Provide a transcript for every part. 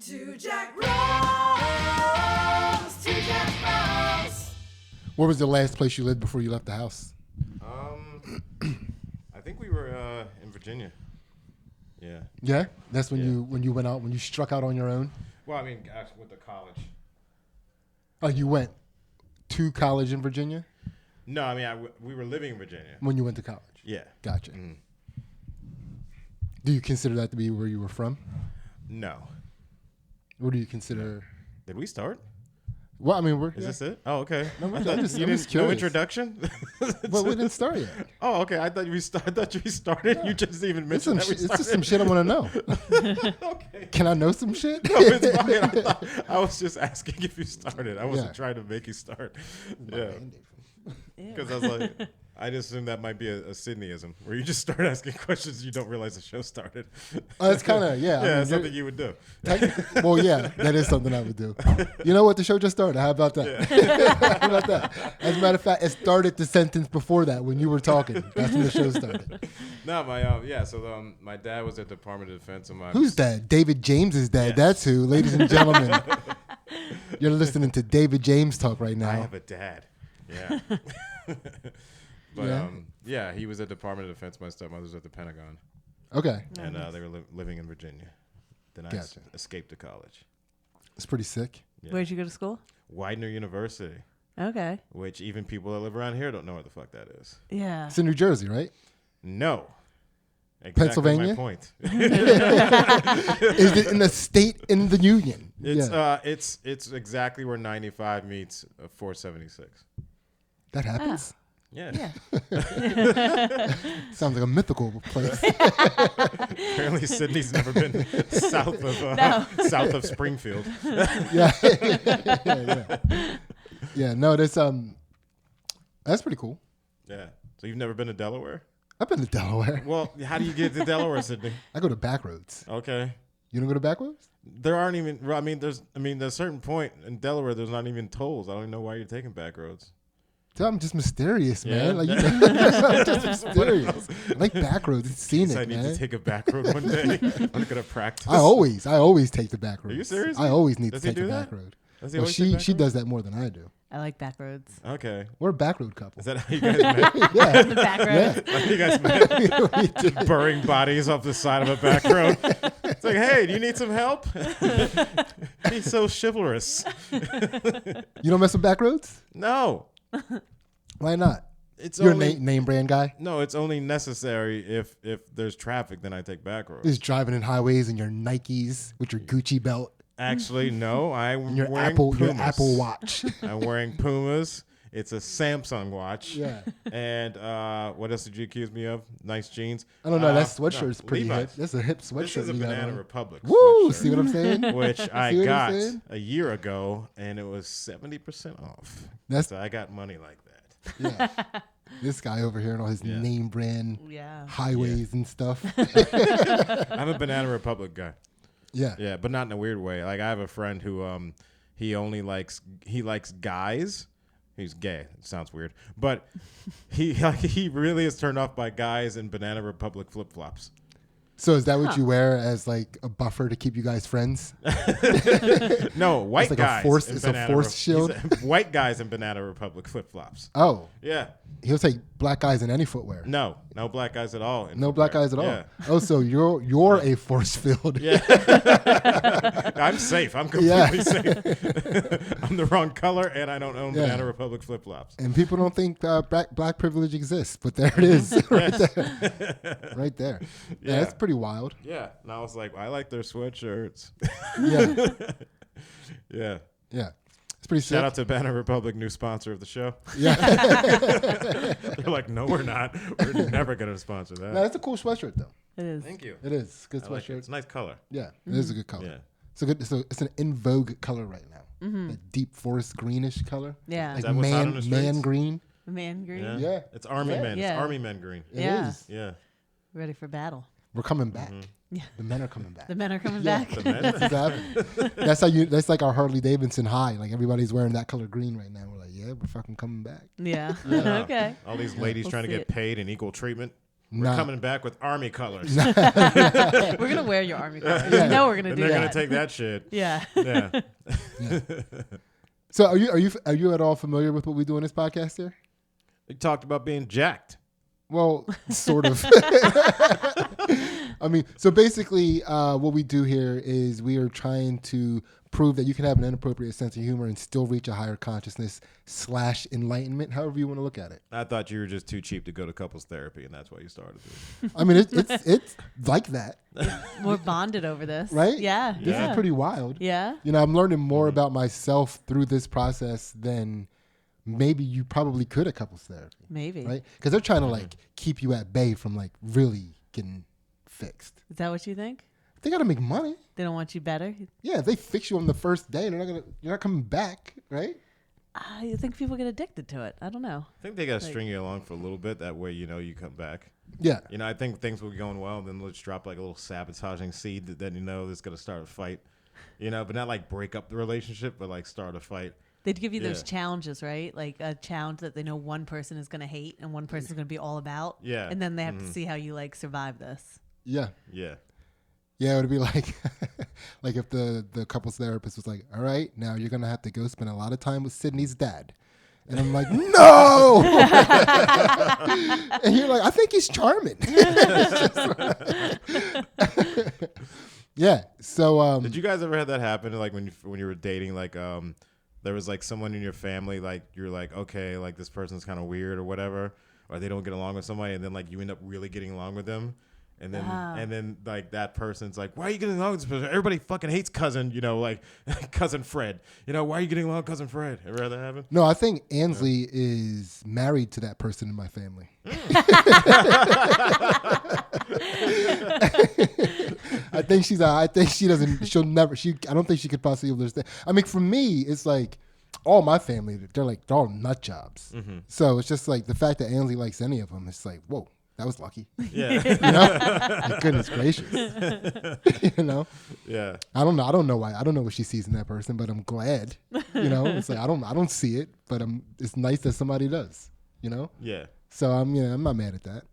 Two Jack Bros. Two Jack Bros. Where was the last place you lived before you left the house? I think we were in Virginia. Yeah. Yeah, that's when you went out, when you struck out on your own. Well, I mean, I went to college. Oh, you went to college in Virginia No, I mean, we were living in Virginia. when you went to college. Yeah. Gotcha. Mm. Do you consider that to be where you were from? No. What do you consider? Did we start? Well, I mean, Is this it? Oh, okay. No, I thought I'm just no curious. introduction. Well, we didn't start yet. Oh, okay. I thought you started. Yeah. You just even It's, mentioned that we it's started. just some shit I want to know. Okay. Can I know some shit? No, it's fine. I was just asking if you started. I wasn't Yeah. trying to make you start. Yeah. Because I was like, I just assumed that might be a Sydneyism, where you just start asking questions you don't realize the show started. It's kind of, yeah. I mean, It's something you would do. well, yeah, that is something I would do. You know what? The show just started. How about that? How about that? As a matter of fact, it started the sentence before that when you were talking. That's when the show started. No, my dad was at the Department of Defense. And Who's dad? David James's dad. Yes. That's who. Ladies and gentlemen, you're listening to David James talk right now. I have a dad. Yeah. But he was at the Department of Defense. My stepmother was at the Pentagon. Okay. And they were living in Virginia. Then I Gotcha. escaped to college. It's pretty sick. Yeah. Where'd you go to school? Widener University, Okay. which even people that live around here don't know what the fuck that is. Yeah. It's in New Jersey, right? No. Exactly Pennsylvania? my point. Is it in the state in the union? It's exactly where 95 meets 476. That happens? Yeah. Yeah. Sounds like a mythical place. Apparently Sydney's never been south of Springfield. yeah. Yeah, no, that's pretty cool. Yeah. So you've never been to Delaware? I've been to Delaware. Well, how do you get to Delaware, Sydney? I go to Backroads. Okay. You don't go to Backroads? There aren't even. I mean, there's a certain point in Delaware. There's not even tolls. I don't even know why you're taking back roads. I'm just mysterious, man. Yeah. Like I'm just mysterious. I like Backroads. It's scenic, I need man. to take a back road one day. I'm gonna practice. I always take the back road. Are you serious? I always need Does to he take do the that? back road. Does he Well, always take back she roads? does that more than I do. I like back roads. Okay. We're a back road couple. Is that how you guys met? Yeah. The back road. How you guys met? Just burying bodies off the side of a back road. It's like, hey, do you need some help? He's so chivalrous. You don't mess with back roads? No. Why not? It's You're only, a name brand guy? No, it's only necessary if there's traffic, then I take back roads. Just driving in highways in your Nikes with your Gucci belt Actually, no. I'm and your wearing Apple Pumas. your Apple Watch. I'm wearing Pumas. It's a Samsung watch. Yeah. And what else did you accuse me of? Nice jeans. I don't know. That sweatshirt's pretty Levi's. hip. That's a hip sweatshirt. This is a you got Banana on. Republic Woo! sweatshirt, See what I'm saying? which I See what I'm got saying? a year ago, and it was 70% off. That's So I got money like that. yeah. This guy over here and all his Yeah. name brand Yeah. highways and stuff. I'm a Banana Republic guy. Yeah. Yeah, but not in a weird way. Like I have a friend who he likes guys. He's gay. It sounds weird, but he really is turned off by guys in Banana Republic flip flops. So is that what you wear as like a buffer to keep you guys friends? No, white It's like a guys. force- in it's a Banana force shield? White guys in Banana Republic flip flops. Oh, Yeah. he'll take black guys in any footwear. No black guys at all. in No black footwear. guys at all. Yeah. Oh, so you're a force field. Yeah. I'm safe. I'm completely safe. I'm the wrong color, and I don't own Yeah. Banana Republic flip flops. And people don't think black privilege exists, but there it is, right there. Right there. Yeah, Yeah. that's pretty wild. Yeah. And I was like, I like their sweatshirts. Yeah, Yeah. yeah, it's pretty sick. Shout out to Banana Republic, new sponsor of the show. Yeah, They're like, no, we're not. We're never going to sponsor that. no, that's a cool sweatshirt though. It is. Thank you. It is good I like it. sweatshirt. It's a nice color. Yeah, it is a good color. Yeah. It's a good. It's an in vogue color right now. A deep forest greenish color. Yeah. Like that what's out on the man streets? green. Man green. Yeah. Yeah. It's army Yeah. men. Yeah. It's army men green. It Yeah. is. Yeah. Ready for battle. We're coming back. Yeah. The men are coming back. The men are coming Yeah. back. The men. That's what's happening. That's how you. That's like our Harley Davidson high. Like everybody's wearing that color green right now. We're like, yeah, we're fucking coming back. Yeah. Yeah. Okay. All these ladies We'll trying to see get it. paid in equal treatment. We're Nah. coming back with army colors. We're gonna wear your army colors. Yeah. You know we're gonna And do they're that. gonna take that shit. Yeah. Yeah. So are you at all familiar with what we do in this podcast here? You talked about being jacked. Well, sort of. I mean, so basically, what we do here is we are trying to prove that you can have an inappropriate sense of humor and still reach a higher consciousness / enlightenment, however you want to look at it. I thought you were just too cheap to go to couples therapy, and that's why you started it. I mean, it's like that, We're bonded over this. right? Yeah. This Yeah. is pretty wild. Yeah. You know, I'm learning more about myself through this process than maybe you probably could at couples therapy, Maybe. right? Because they're trying to like keep you at bay from like really getting fixed. Is that what you think? They got to make money. They don't want you better? Yeah, if they fix you on the first day, you're not coming back, right? I think people get addicted to it. I don't know. I think they gotta string you along for a little bit. That way, you come back. Yeah. I think things will be going well. Then let's drop like a little sabotaging seed that then that's gonna start a fight. But not like break up the relationship, but like start a fight. They'd give you those Yeah. challenges, right? Like a challenge that they know one person is going to hate and one person is going to be all about. Yeah. And then they have to see how you like survive this. Yeah. Yeah. Yeah, it would be like like if the couples therapist was like, all right, now you're going to have to go spend a lot of time with Sydney's dad. And I'm like, no! And you're like, I think he's charming. Yeah. So Did you guys ever have that happen? Like when you were dating, like there was like someone in your family, like you're like, okay, like this person's kind of weird or whatever, or they don't get along with somebody, and then like you end up really getting along with them, and then like that person's like, why are you getting along with this person? Everybody fucking hates cousin, like cousin Fred. Why are you getting along with cousin Fred? Ever had that happen? no, I think Ansley is married to that person in my family. I think she doesn't. I don't think she could possibly understand. I mean, for me, it's like all my family. They're all nut jobs. Mm-hmm. So it's just like the fact that Ansley likes any of them. It's like, whoa, that was lucky. Yeah. Like, goodness gracious. Yeah. I don't know. I don't know why. I don't know what she sees in that person, but I'm glad. It's like I don't see it, but it's nice that somebody does. Yeah. So I'm not mad at that.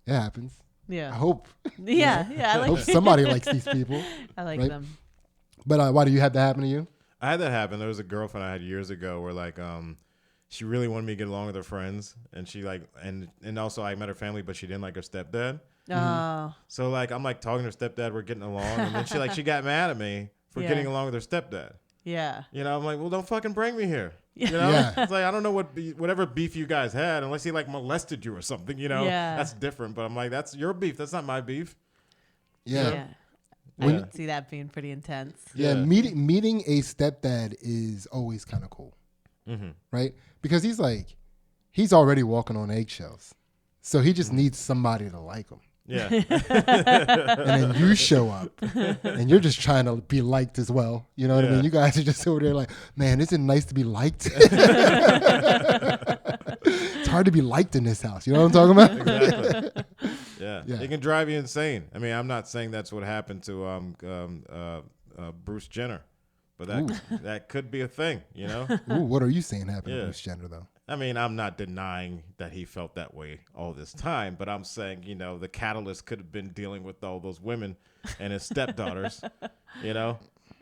It happens. Yeah. I hope. Yeah. Yeah. I hope somebody likes these people. I like right? them. But why do you have that happen to you? I had that happen. There was a girlfriend I had years ago where like she really wanted me to get along with her friends, and she like and also I met her family, but she didn't like her stepdad. Oh. So like I'm like talking to her stepdad, we're getting along, and then she got mad at me for Yeah. getting along with her stepdad. Yeah. I'm like, well, don't fucking bring me here. Yeah. It's like I don't know whatever beef you guys had, unless he like molested you or something. Yeah. That's different. But I'm like, that's your beef. That's not my beef. Yeah. Yeah. I When- could see that being pretty intense. Yeah, Yeah. meeting a stepdad is always kind of cool, Mm-hmm. right? Because he's already walking on eggshells, so he just needs somebody to like him. Yeah. And then you show up, and you're just trying to be liked as well. You know what I Yeah. mean? You guys are just over there like, man, isn't it nice to be liked? It's hard to be liked in this house. You know what I'm talking about? Exactly. Yeah. Yeah. It can drive you insane. I mean, I'm not saying that's what happened to Bruce Jenner, but that could be a thing. Ooh, what are you saying happened Yeah. to Bruce Jenner though? I mean, I'm not denying that he felt that way all this time, but I'm saying, the catalyst could have been dealing with all those women and his stepdaughters,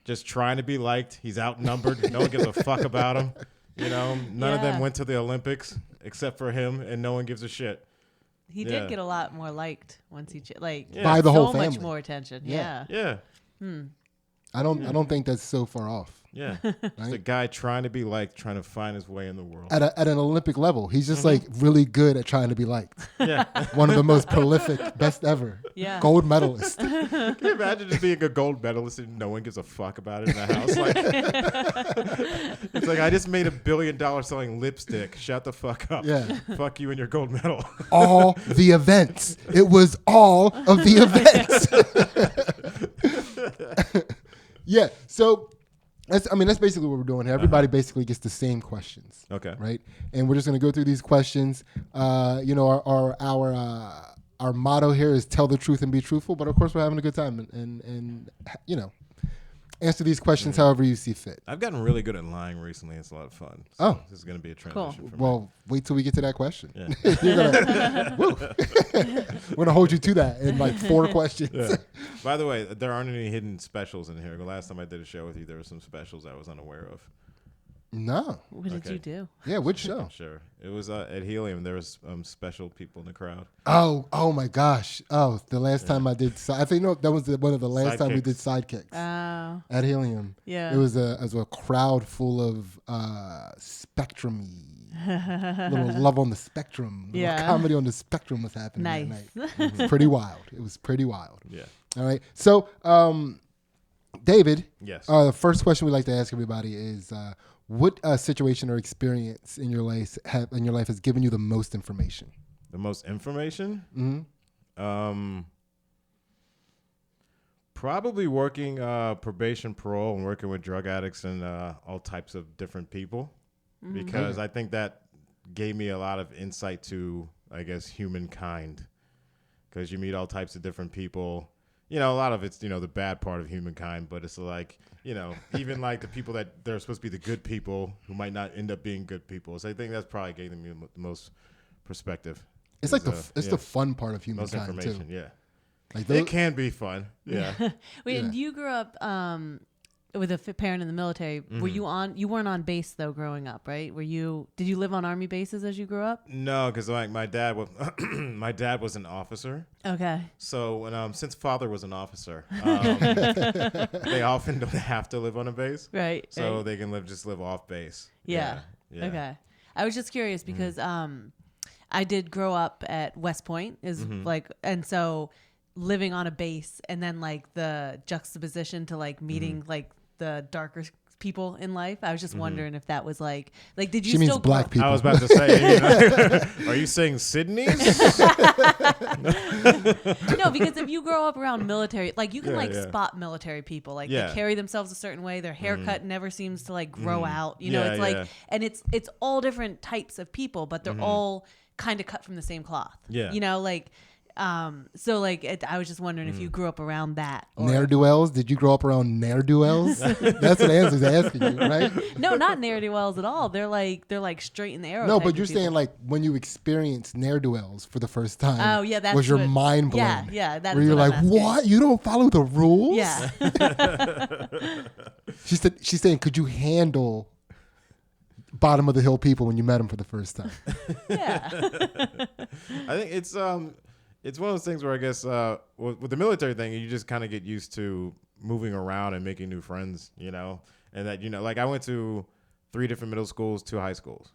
just trying to be liked. He's outnumbered. No one gives a fuck about him. None of them Yeah. went to the Olympics except for him, and no one gives a shit. He Yeah. did get a lot more liked once he Yeah. By the so whole much family. more attention. Yeah. Yeah. Yeah. I don't think that's so far off. Yeah. Just a guy trying to be liked, trying to find his way in the world. At an Olympic level, he's just like really good at trying to be liked. Yeah. One of the most prolific, best ever. Yeah. Gold medalist. Can you imagine just being a gold medalist and no one gives a fuck about it in the house? Like, it's like, I just made $1 billion selling lipstick. Shut the fuck up. Yeah. Fuck you and your gold medal. All the events. It was all of the events. Yeah. So that's basically what we're doing here. Everybody basically gets the same questions. Okay. Right. And we're just going to go through these questions. Our motto here is tell the truth and be truthful. But of course, we're having a good time. And answer these questions however you see fit. I've gotten really good at lying recently. It's a lot of fun. So Oh. this is going to be a transition for me. Well, wait till we get to that question. Yeah. You're gonna, we're going to hold you to that in like 4 questions. Yeah. By the way, there aren't any hidden specials in here. The last time I did a show with you, there were some specials I was unaware of. No. What did Okay. you do? Yeah, which show? Sure. It was at Helium. There was special people in the crowd. Oh my gosh. Oh, the last time I did, I think that was one of the last time we did sidekicks Oh, at Helium. yeah. It was a crowd full of spectrum-y, little love on the spectrum, little Yeah. comedy on the spectrum was happening Nice. that night. It was pretty wild. It was pretty wild. Yeah. All right. So, David, Yes. the first question we like to ask everybody is, what situation or experience in your life has given you the most information? The most information? Mm-hmm. Probably working probation, parole, and working with drug addicts and all types of different people, because I think that gave me a lot of insight to, I guess, humankind, because you meet all types of different people. You know, a lot of it's, you know, the bad part of humankind, but it's like, you know, even like the people that they're supposed to be the good people who might not end up being good people. So I think that's probably giving me the most perspective. It's like the fun part of most humankind too. information, yeah. Like It can be fun, yeah. Wait, Yeah. and you grew up with a parent in the military. Were you weren't on base though growing up, right? Did you live on army bases as you grew up? No, because like my dad was, my dad was an officer. Okay. So when since father was an officer, they often don't have to live on a base, Right. so right. they can live off base. Yeah. Yeah. Okay. I was just curious because I did grow up at West Point and so living on a base and then like the juxtaposition to like meeting like the darker people in life. I was just wondering if that was like did you She means still black people. I was about to say, are you saying Sydney's? No, because if you grow up around military, like you can Yeah. spot military people, like Yeah. they carry themselves a certain way. Their haircut never seems to like grow out. You know, Yeah, it's like, yeah. and it's all different types of people, but they're all kind of cut from the same cloth. Yeah. You know, like, so like I was just wondering if you grew up around that. Or, Ne'er-do-wells? Did you grow up around ne'er-do-wells? That's what Answer's asking you, right? no, not ne'er-do-wells at all. They're like straight in the arrow. No, type but of you're people. saying like when you experienced ne'er-do-wells for the first time. Oh yeah, that's was your what- mind blown? Yeah, yeah. That's where you're what I'm like, asking. what? You don't follow the rules? Yeah. She's saying, could you handle bottom of the hill people when you met them for the first time? Yeah. I think it's one of those things where I guess with the military thing, you just kind of get used to moving around and making new friends, you know, and that, you know, like I went to 3 different middle schools, 2 high schools.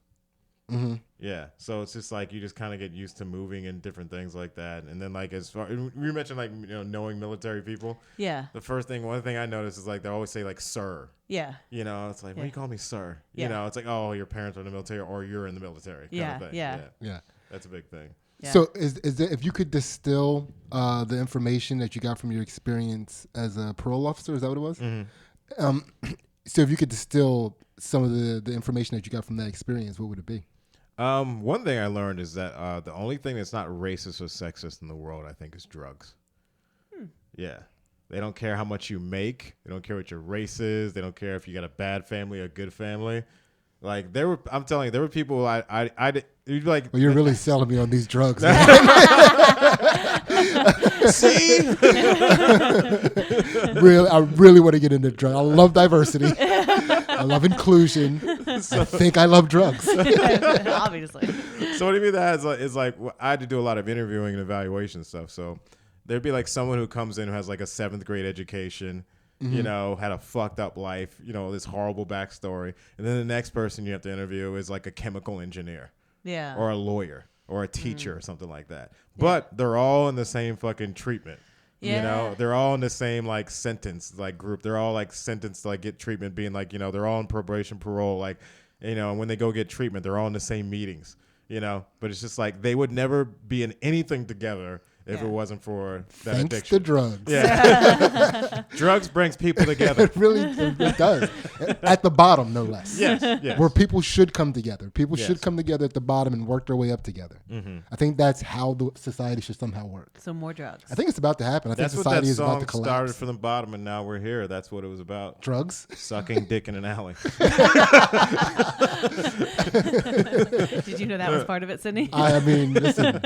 Mm-hmm. Yeah, so it's just like you just kind of get used to moving and different things like that, and then like as far you mentioned like, you know, knowing military people, Yeah. one thing I noticed is like they always say like sir, Yeah. you know, it's like why Yeah. you call me sir, Yeah. you know, it's like oh your parents are in the military or you're in the military kind Yeah, of thing. yeah. Yeah. That's a big thing. Yeah. So is there, if you could distill the information that you got from your experience as a parole officer, is that what it was? Mm-hmm. So if you could distill some of the information that you got from that experience, what would it be? One thing I learned is that the only thing that's not racist or sexist in the world, I think, is drugs. Yeah. They don't care how much you make. They don't care what your race is. They don't care if you got a bad family or a good family. Like I'm telling you, there were people you'd be like, Well, you're really selling me on these drugs. see, I really want to get into drugs. I love diversity. I love inclusion. I think I love drugs. Obviously. So what do you mean that is like I had to do a lot of interviewing and evaluation stuff. So there'd be like someone who comes in who has like a 7th grade education, you know, had a fucked up life, you know, this horrible backstory. And then the next person you have to interview is like a chemical engineer Yeah. or a lawyer or a teacher or something like that. But they're all in the same fucking treatment. You know, Yeah. they're all in the same like sentence like group. They're all like sentenced to like get treatment, being like, you know, they're all in probation, parole, like, you know, and when they go get treatment, they're all in the same meetings, you know. But it's just like they would never be in anything together if it wasn't for that Thanks addiction. to drugs. Yeah. Drugs brings people together. It does. At the bottom, no less. Yes. Where people should come together. People Yes. should come together at the bottom and work their way up together. Mm-hmm. I think that's how the society should somehow work. So more drugs. I think it's about to happen. I That's think what that society is about to song collapse. started from the bottom, and now we're here. That's what it was about. Drugs? Sucking dick in an alley. Did you know that was part of it, Sydney? I mean, listen,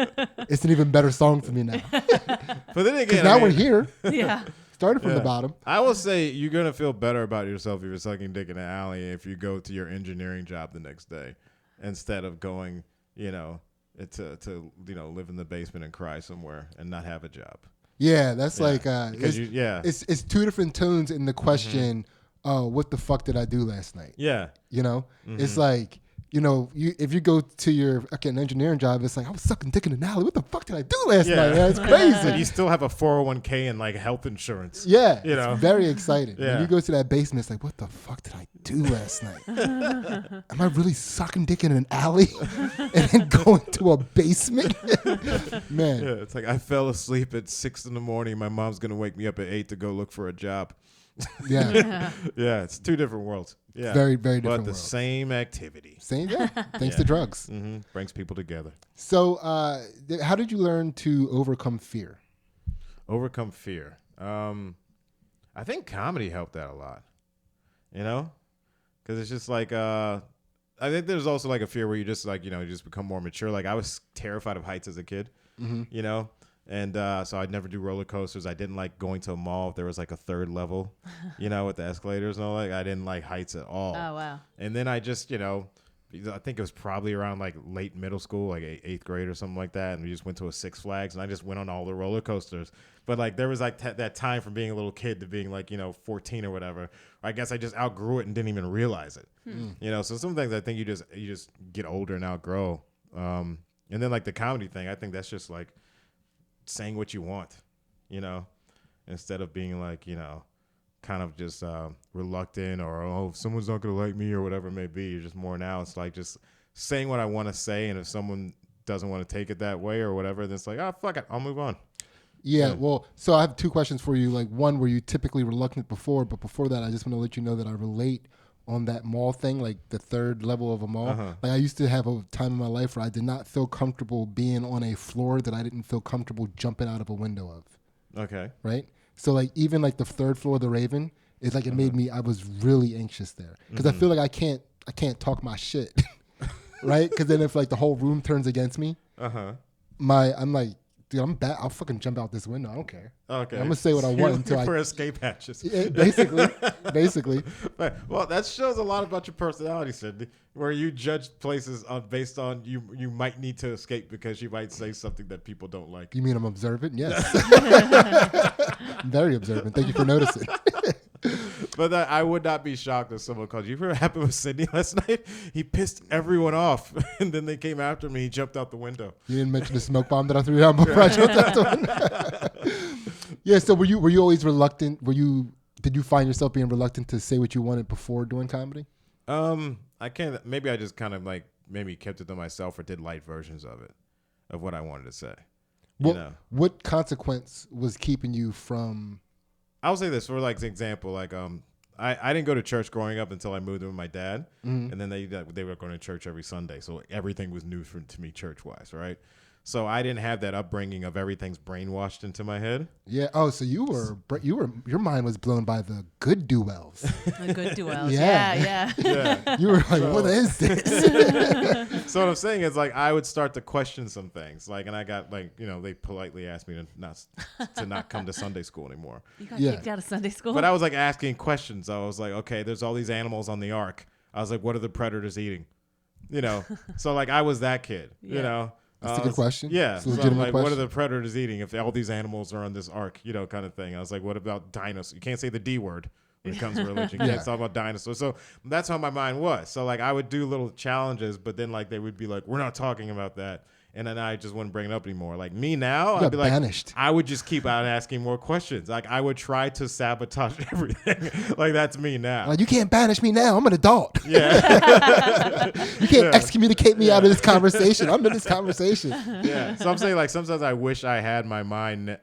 it's an even better song for me now. But then again, Because now we're here. Yeah. Started from the bottom. I will say you're gonna feel better about yourself if you're sucking dick in an alley if you go to your engineering job the next day instead of going, to live in the basement and cry somewhere and not have a job. Yeah, that's like It's two different tones in the question. Oh, what the fuck did I do last night? Yeah. It's like, if you go to an engineering job, it's like I was sucking dick in an alley. What the fuck did I do last night? Man? It's But crazy. you still have a 401k and like health insurance. Yeah, it's very exciting. Yeah. When you go to that basement, it's like, what the fuck did I do last night? Am I really sucking dick in an alley and then going to a basement? Man. Yeah, it's like I fell asleep at 6 a.m. My mom's gonna wake me up at 8 to go look for a job. Yeah. Yeah, it's two different worlds. Yeah, Very, very but different the worlds. same activity. Same, thanks to drugs. Mm-hmm. Brings people together. So, how did you learn to overcome fear? Overcome fear. I think comedy helped that a lot. Because it's just like I think there's also like a fear where you just like you just become more mature. Like I was terrified of heights as a kid. And so I'd never do roller coasters. I didn't like going to a mall if there was like a third level, with the escalators and all that. I didn't like heights at all. Oh, wow. And then I just, I think it was probably around like late middle school, like eighth grade or something like that. And we just went to a Six Flags and I just went on all the roller coasters. But like there was like that time from being a little kid to being like, 14 or whatever. I guess I just outgrew it and didn't even realize it. So some things I think you just get older and outgrow. And then like the comedy thing, I think that's just like saying what you want, instead of being like, kind of just reluctant or, someone's not going to like me or whatever it may be. You're just more now. It's like just saying what I want to say. And if someone doesn't want to take it that way or whatever, then it's like, fuck it. I'll move on. Yeah, well, so I have two questions for you. Like one, were you typically reluctant before? But before that, I just want to let you know that I relate on that mall thing, like the third level of a mall. Like I used to have a time in my life where I did not feel comfortable being on a floor that I didn't feel comfortable jumping out of a window of. Okay. Right? So like even like the third floor of the Raven, it's like it made me, I was really anxious there. Because I feel like I can't talk my shit. Right? Because then if like the whole room turns against me, I'm like, dude, I'm bad. I'll fucking jump out this window. I don't care. Okay. I'm gonna say what I want until for escape hatches. Yeah, basically. Well, that shows a lot about your personality, Sidney, where you judge places based on you might need to escape because you might say something that people don't like. You mean I'm observant? Yes. I'm very observant. Thank you for noticing. But I would not be shocked if someone called you. You heard what happened with Sidney last night? He pissed everyone off, and then they came after me. He jumped out the window. You didn't mention the smoke bomb that I threw down before I jumped out the window. Yeah. So were you always reluctant? Did you find yourself being reluctant to say what you wanted before doing comedy? I can't. Maybe I just kind of like maybe kept it to myself or did light versions of it, of what I wanted to say. What consequence was keeping you from? I'll say this for like an example, like I didn't go to church growing up until I moved in with my dad, and then they were going to church every Sunday, so everything was new to me church wise, right? So I didn't have that upbringing of everything's brainwashed into my head. Yeah. Oh, so your mind was blown by the good duels. The good duels. Yeah. Yeah. You were like, what is this? So what I'm saying is like I would start to question some things, like, and I got like they politely asked me to not come to Sunday school anymore. You got kicked out of Sunday school? But I was like asking questions. I was like, okay, there's all these animals on the ark. I was like, what are the predators eating? So like I was that kid. That's a good question. Yeah. It's a legitimate like, question. what are the predators eating if all these animals are on this ark, kind of thing. I was like, what about dinosaurs? You can't say the D word when it comes to religion. You can't talk about dinosaurs. So that's how my mind was. So like I would do little challenges, but then like they would be like, we're not talking about that. and then I just wouldn't bring it up anymore. Like me now, You I'd be got like, banished. I would just keep on asking more questions. Like I would try to sabotage everything. Like that's me now. Like, you can't banish me now. I'm an adult. Yeah. You can't excommunicate me out of this conversation. I'm in this conversation. Yeah. So I'm saying like sometimes I wish I had my mind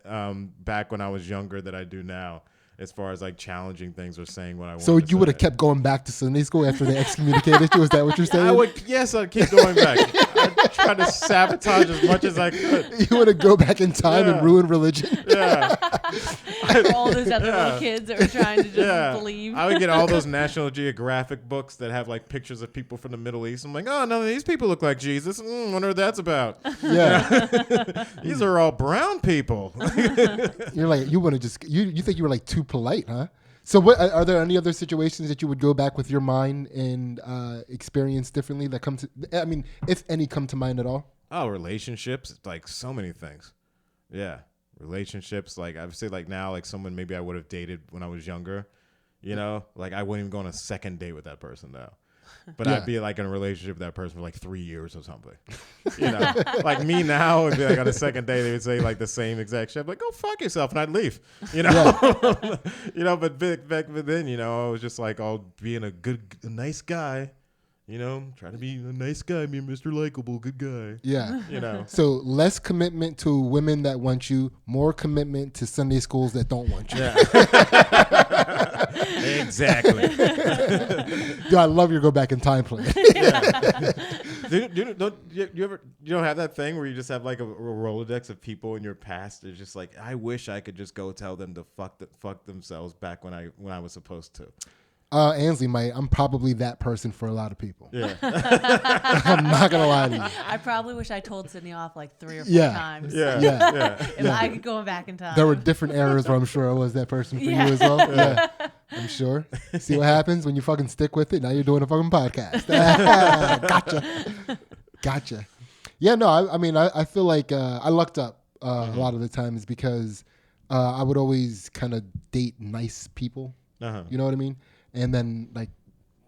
back when I was younger that I do now, as far as like challenging things or saying what I want. So to you would have say. kept going back to Sunday school after they excommunicated you? Is that what you're saying? I would. Yes, I'd keep going back. I'd try to sabotage as much as I could. You want to go back in time and Yeah. ruin religion? Yeah. all those other little kids that were trying to just believe. I would get all those National Geographic books that have like pictures of people from the Middle East. I'm like, oh, none of these people look like Jesus. Wonder what that's about. Yeah. These are all brown people. You're like, you want to just, you think you were like too polite, huh? So what are there any other situations that you would go back with your mind and experience differently that come to, I mean, if any come to mind at all? Oh, relationships, like so many things. Yeah. Relationships, like I would say like now, like someone maybe I would have dated when I was younger, you know, like I wouldn't even go on a second date with that person now. But Yeah. I'd be like in a relationship with that person for like 3 years or something. You know, like me now would be like on a second date, they would say like the same exact shit. I'd be like, go fuck yourself, and I'd leave. You know, you know. But back then, you know, I was just like all being a nice guy. You know, trying to be a nice guy, be Mr. Likeable, good guy. Yeah. You know. So less commitment to women that want you, more commitment to Sunday schools that don't want you. Yeah. Exactly. Dude, I love your go back in time plan. You don't have that thing where you just have like a Rolodex of people in your past. It's just like, I wish I could just go tell them to fuck themselves back when I was supposed to. Ansley might. I'm probably that person for a lot of people. Yeah. I'm not gonna lie to you. I probably wish I told Sydney off like 3 or 4 Yeah. times. Yeah. Yeah. Yeah. If I could go back in time. There were different eras where I'm sure I was that person for Yeah. you as well. Yeah. I'm sure. See what happens when you fucking stick with it. Now you're doing a fucking podcast. Gotcha. Yeah, no, I mean, I feel like I lucked up a lot of the times because I would always kind of date nice people. Uh-huh. You know what I mean? And then like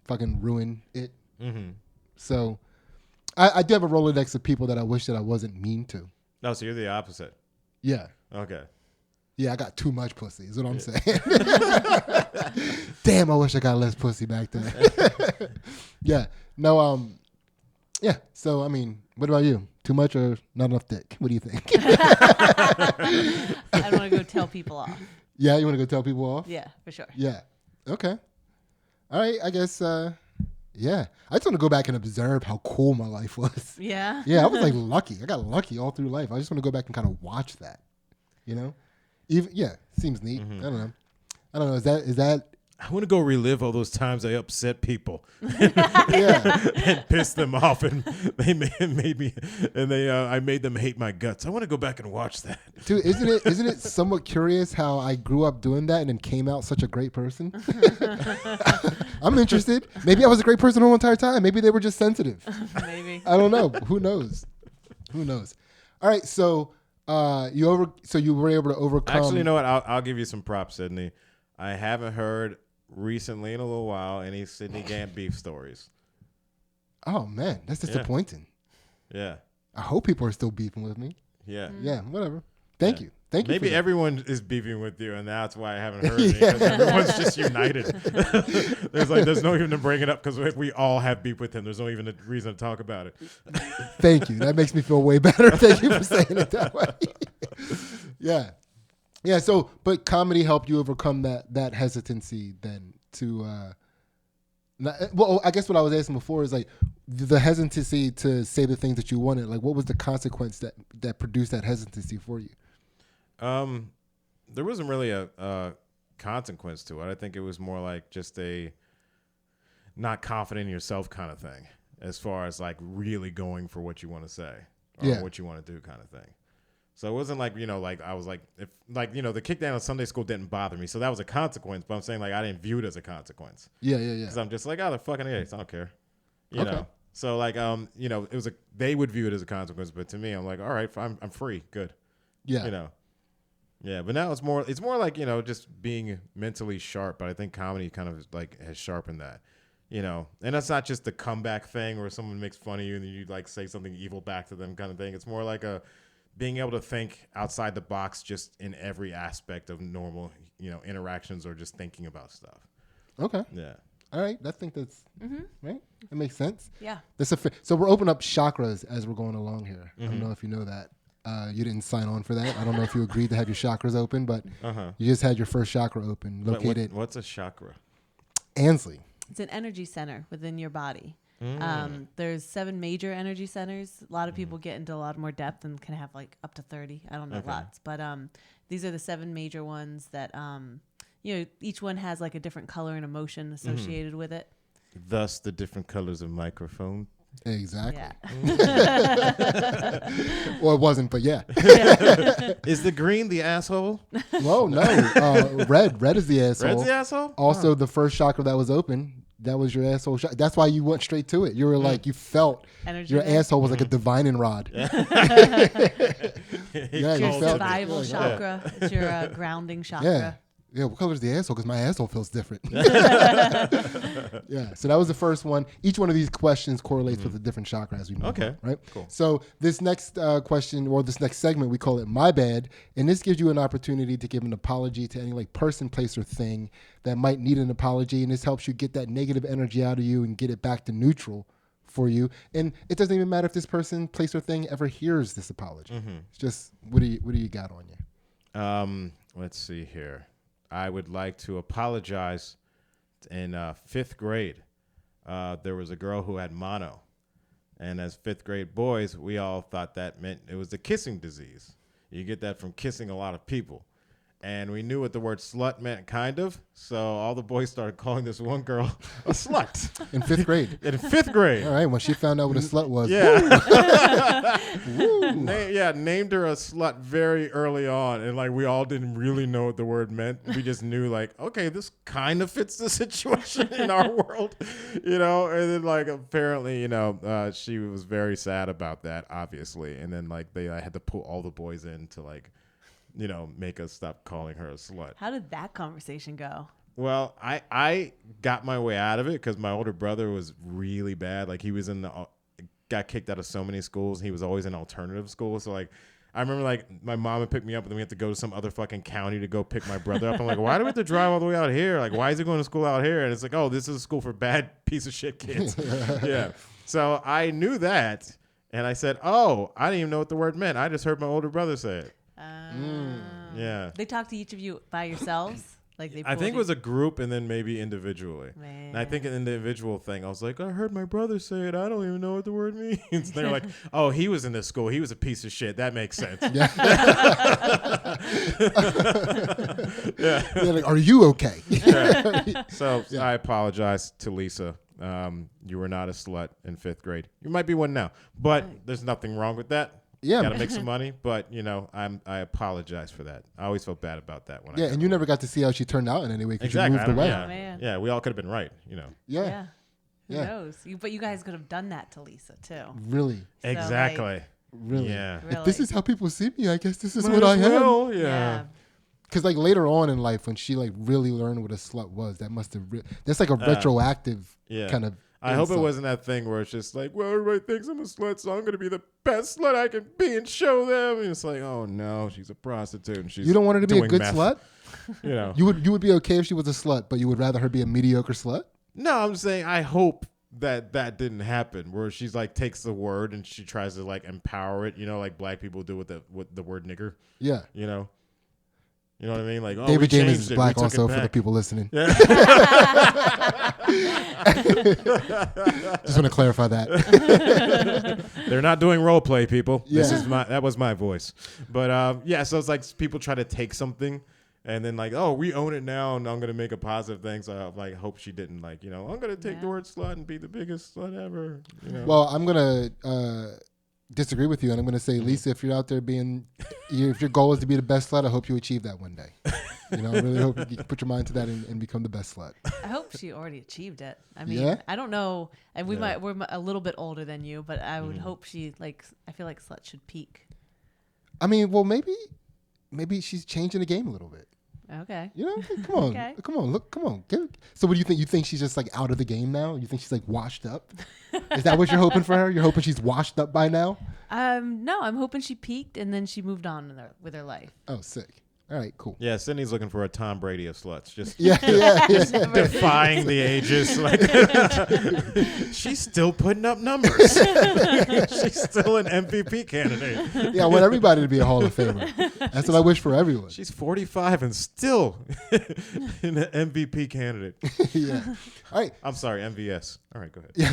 fucking ruin it. Mm-hmm. So I do have a Rolodex of people that I wish that I wasn't mean to. No, so you're the opposite. Yeah. Okay. Yeah, I got too much pussy is what I'm saying. Damn, I wish I got less pussy back then. Yeah. No, yeah. So, I mean, what about you? Too much or not enough dick? What do you think? I don't want to go tell people off. Yeah, you want to go tell people off? Yeah, for sure. Yeah. Okay. All right, I guess, yeah. I just want to go back and observe how cool my life was. Yeah. Yeah, I was like lucky. I got lucky all through life. I just want to go back and kind of watch that, you know? Even seems neat. I don't know. Is that I want to go relive all those times I upset people yeah. and pissed them off, and they made me, and I made them hate my guts. I want to go back and watch that. Dude, isn't it somewhat curious how I grew up doing that and then came out such a great person? I'm interested. Maybe I was a great person the whole entire time. Maybe they were just sensitive. Maybe. I don't know. Who knows? All right, so you were able to overcome. Actually, you know what? I'll give you some props, Sydney. I haven't heard recently in a little while any Sydney Gant beef stories. Oh man, that's disappointing. Yeah. I hope people are still beefing with me. Yeah. Yeah, whatever. Thank you. Maybe for that. everyone is beefing with you, and that's why I haven't heard it, because everyone's just united. There's no even to bring it up because we all have beef with him. There's no even a reason to talk about it. Thank you. That makes me feel way better. Thank you for saying it that way. Yeah. Yeah, so but comedy helped you overcome that hesitancy then to well, I guess what I was asking before is like the hesitancy to say the things that you wanted. Like, what was the consequence that produced that hesitancy for you? There wasn't really a consequence to it. I think it was more like just a not confident in yourself kind of thing, as far as like really going for what you want to say or what you want to do kind of thing. So it wasn't like, like I was like, if like, the kick down at Sunday school didn't bother me. So that was a consequence, but I'm saying like I didn't view it as a consequence. Yeah. Because I'm just like, oh, they're fucking idiots. I don't care. You Okay. know? So like, it was they would view it as a consequence, but to me, I'm like, all right, I'm free. Good. Yeah. Yeah. But now it's more like, just being mentally sharp. But I think comedy kind of like has sharpened that, you know, and that's not just the comeback thing where someone makes fun of you and then you like say something evil back to them kind of thing. It's more like a being able to think outside the box just in every aspect of normal, you know, interactions or just thinking about stuff. Okay. Yeah. All right. I think that's right. That makes sense. Yeah. That's so we're opening up chakras as we're going along here. I don't know if you know that. You didn't sign on for that. I don't know if you agreed to have your chakras open, but you just had your first chakra open, located What's a chakra? Ansley. It's an energy center within your body. There's 7 major energy centers. A lot of people get into a lot more depth and can have like up to 30. I don't know lots, but these are the 7 major ones that you know, each one has like a different color and emotion associated with it. Thus, the different colors of microphone. Exactly. Yeah. Well, it wasn't, but yeah. Is the green the asshole? Whoa, no. Red is the asshole. Red's the asshole? Also, the first chakra that was open, that was your asshole. That's why you went straight to it. You were like, you felt Energy your there. asshole was like a divining rod. Yeah. Yeah, It's you your felt survival it. chakra. It's your grounding chakra. Yeah. Yeah, what color is the asshole? Because my asshole feels different. Yeah, so that was the first one. Each one of these questions correlates with a different chakra as we move on, right? Cool. So this next question, or this next segment, we call it My Bad. And this gives you an opportunity to give an apology to any like person, place, or thing that might need an apology. And this helps you get that negative energy out of you and get it back to neutral for you. And it doesn't even matter if this person, place, or thing ever hears this apology. It's just, what do you got on you? Let's see here. I would like to apologize. In 5th grade, there was a girl who had mono. And as 5th grade boys, we all thought that meant it was a kissing disease. You get that from kissing a lot of people. And we knew what the word slut meant, kind of. So all the boys started calling this one girl a slut. In 5th grade. In 5th grade. All right, when she found out what a slut was. Yeah. Named her a slut very early on. And like we all didn't really know what the word meant. We just knew like, okay, this kind of fits the situation in our world, you know? And then like apparently, you know, she was very sad about that, obviously. And then like I had to pull all the boys in to like, you know, make us stop calling her a slut. How did that conversation go? Well, I got my way out of it because my older brother was really bad. Like he was got kicked out of so many schools. He was always in alternative schools. So like, I remember like my mom would pick me up and then we had to go to some other fucking county to go pick my brother up. I'm like, why do we have to drive all the way out here? Like, why is he going to school out here? And it's like, oh, this is a school for bad piece of shit kids. Yeah. So I knew that. And I said, oh, I didn't even know what the word meant. I just heard my older brother say it. Yeah. They talked to each of you by yourselves? Like they I think it was a group and then maybe individually. Man. And I think an individual thing, I was like, I heard my brother say it. I don't even know what the word means. They're like, oh, he was in this school. He was a piece of shit. That makes sense. Yeah. They're like, are you okay? Yeah. So I apologize to Lisa. You were not a slut in 5th grade. You might be one now, but there's nothing wrong with that. Yeah. Got to make some money, but you know, I apologize for that. I always felt bad about that when I Yeah, got and you older. never got to see how she turned out in any way because Exactly. you moved away. Yeah. Oh, man. Yeah, we all could have been right, you know. Yeah. Who knows? But you guys could have done that to Lisa too. Really. So, Exactly. Really. Yeah. Really. If this is how people see me, I guess this is Might what I as am. well, Yeah. Yeah. Because like later on in life, when she like really learned what a slut was, that must have that's like a retroactive yeah. kind of. I hope it insult. wasn't that thing where it's just like, well, everybody thinks I'm a slut, so I'm going to be the best slut I can be and show them. And it's like, oh no, she's a prostitute and she's You don't want her to be a doing good meth. slut. You know. You would be okay if she was a slut, but you would rather her be a mediocre slut. No, I'm saying I hope that didn't happen where she's like takes the word and she tries to like empower it, you know, like black people do with the word nigger, Yeah. you know. You know what I mean? Like, oh, David we James changed is it. black We took it also for the back. people listening. Yeah. Just want to clarify that. They're not doing role play, people. This Yeah. is that was my voice. But yeah, so it's like people try to take something and then like, oh, we own it now and I'm gonna make a positive thing. So I like hope she didn't like, you know, I'm gonna take the word slut and be the biggest slut ever. You know? Well, I'm gonna disagree with you, and I'm gonna say, Mm-hmm. Lisa, if you're out there if your goal is to be the best slut, I hope you achieve that one day. You know, I really hope you put your mind to that and become the best slut. I hope she already achieved it. I mean, Yeah? I don't know. And Yeah. we're a little bit older than you, but I would hope she I feel like slut should peak. I mean, well, maybe she's changing the game a little bit. Okay. You know, come on, Okay. come on, look, come on. So, what do you think? You think she's just like out of the game now? You think she's like washed up? Is that what you're hoping for her? You're hoping she's washed up by now? No, I'm hoping she peaked and then she moved on with her life. Oh, sick. All right, cool. Yeah, Sydney's looking for a Tom Brady of sluts. Just Yeah. defying the ages. Like she's still putting up numbers. She's still an MVP candidate. Yeah, I want everybody to be a Hall of Famer. That's what I wish for everyone. She's 45 and still an MVP candidate. Yeah. All right. I'm sorry, MVS. All right, go ahead. Yeah.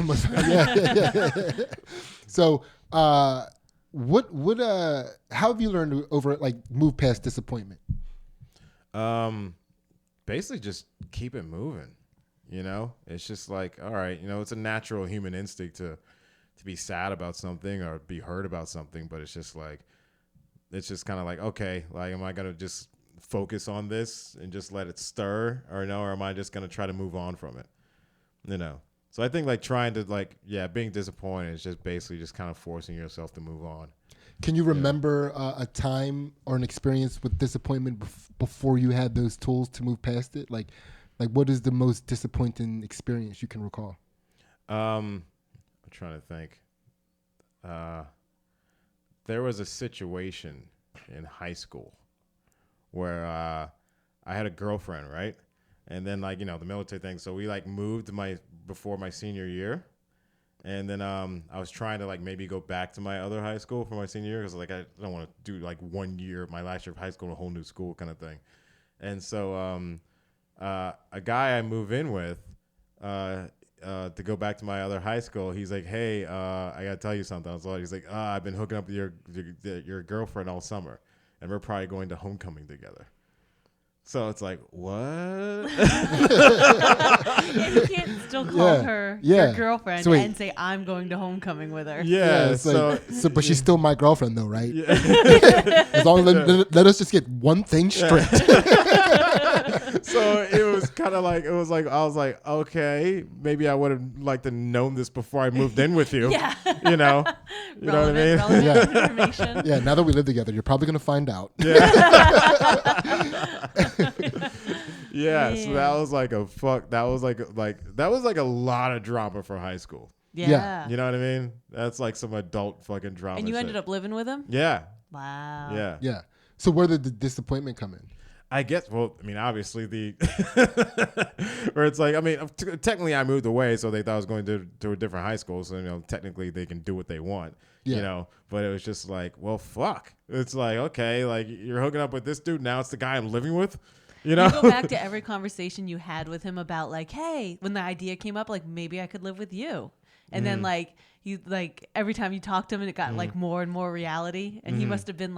So, how have you learned to move past disappointment? Basically just keep it moving. You know, it's just like, all right, you know, it's a natural human instinct to be sad about something or be hurt about something, but it's just like, it's just kind of like, okay, like, am I gonna just focus on this and just let it stir, or am I just gonna try to move on from it? You know. So I think like trying to being disappointed is just basically just kind of forcing yourself to move on. Can you remember a time or an experience with disappointment before you had those tools to move past it? Like what is the most disappointing experience you can recall? I'm trying to think. There was a situation in high school where I had a girlfriend, right? And then the military thing. So we moved before my senior year. And then I was trying to maybe go back to my other high school for my senior year because I don't want to do 1 year, my last year of high school, a whole new school kind of thing. And so a guy I move in with to go back to my other high school, he's like, hey, I got to tell you something. He's like, I've been hooking up with your girlfriend all summer, and we're probably going to homecoming together. So it's like, what? Yeah, you can't still call her your girlfriend and say, I'm going to homecoming with her. Yeah. But she's still my girlfriend, though, right? Yeah. As long as let us just get one thing straight. So it was kind of I was like, okay, maybe I would have liked to known this before I moved in with you. Yeah. You know what I mean? Relevant information. Yeah. Now that we live together, you're probably gonna find out. Yeah. So that was that was a lot of drama for high school. Yeah. You know what I mean? That's some adult fucking drama. And you ended up living with him? Yeah. Wow. Yeah. Yeah. So where did the disappointment come in? I guess, obviously where it's technically I moved away, so they thought I was going to a different high school. So, technically they can do what they want, but it was just well, fuck. It's okay, you're hooking up with this dude. Now it's the guy I'm living with, You go back to every conversation you had with him about hey, when the idea came up, maybe I could live with you. And then you every time you talked to him, and it got more and more reality. And he must have been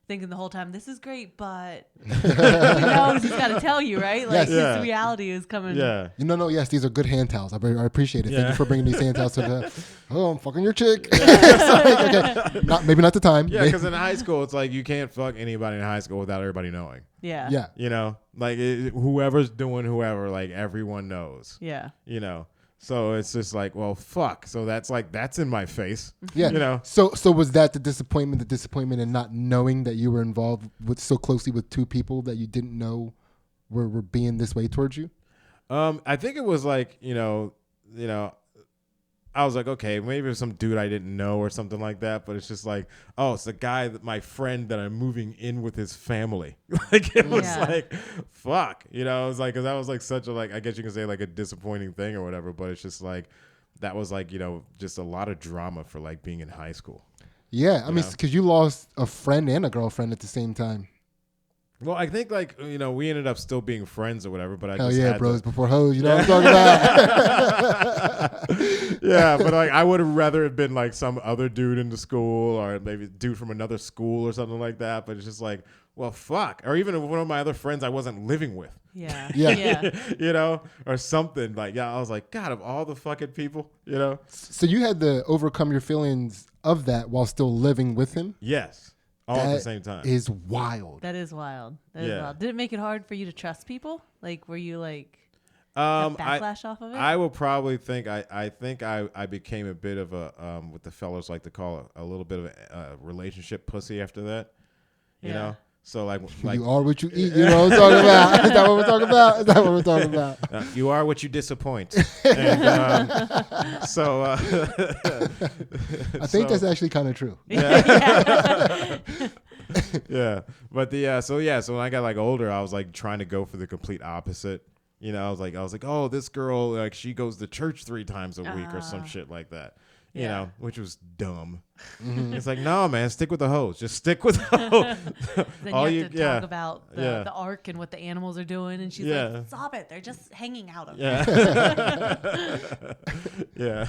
thinking the whole time, this is great, but he knows he's got to tell you, right? His reality is coming. Yeah. Yes, these are good hand towels. I appreciate it. Thank you for bringing these hand towels to the. Oh, I'm fucking your chick. Okay. Maybe not the time. Yeah, because in high school, it's you can't fuck anybody in high school without everybody knowing. Yeah. Yeah. You know, whoever's doing whoever, everyone knows. Yeah. You know. So it's just well, fuck. So that's in my face. Yeah. You know. So was that the disappointment in not knowing that you were involved with so closely with two people that you didn't know were being this way towards you? I think it was I was okay, maybe it was some dude I didn't know or something like that, but it's just it's the guy my friend that I'm moving in with his family. It was fuck, it was because that was such a I guess you can say a disappointing thing or whatever, but it's just that was just a lot of drama for being in high school. Yeah, I mean, because you lost a friend and a girlfriend at the same time. Well, I think we ended up still being friends or whatever, but Hell yeah, bros before hoes, you know what I'm talking about? Yeah, but I would have rather it been some other dude in the school or maybe a dude from another school or something like that. But it's just well, fuck, or even one of my other friends I wasn't living with. Yeah. Yeah. Or something I was God, of all the fucking people, So you had to overcome your feelings of that while still living with him? Yes. All at the same time. Is wild. That is wild. That is wild. Did it make it hard for you to trust people? Were you backlash off of it? I will probably think I think I became a bit of a what the fellas like to call a little bit of a relationship pussy after that. You know? So like you are what you eat. You know what I'm talking about? Is that what we're talking about? Is that what we're talking about? You are what you disappoint. And, so I think that's actually kind of true. Yeah, but so when I got like older, I was like trying to go for the complete opposite. You know, I was like, oh, this girl, like she goes to church 3 times a week or some shit like that. You know, which was dumb. Mm-hmm. It's like, no, man, stick with the hose. Just stick with the hose. Then you have to talk about the ark and what the animals are doing, and she's like, stop it. They're just hanging out of it. Yeah.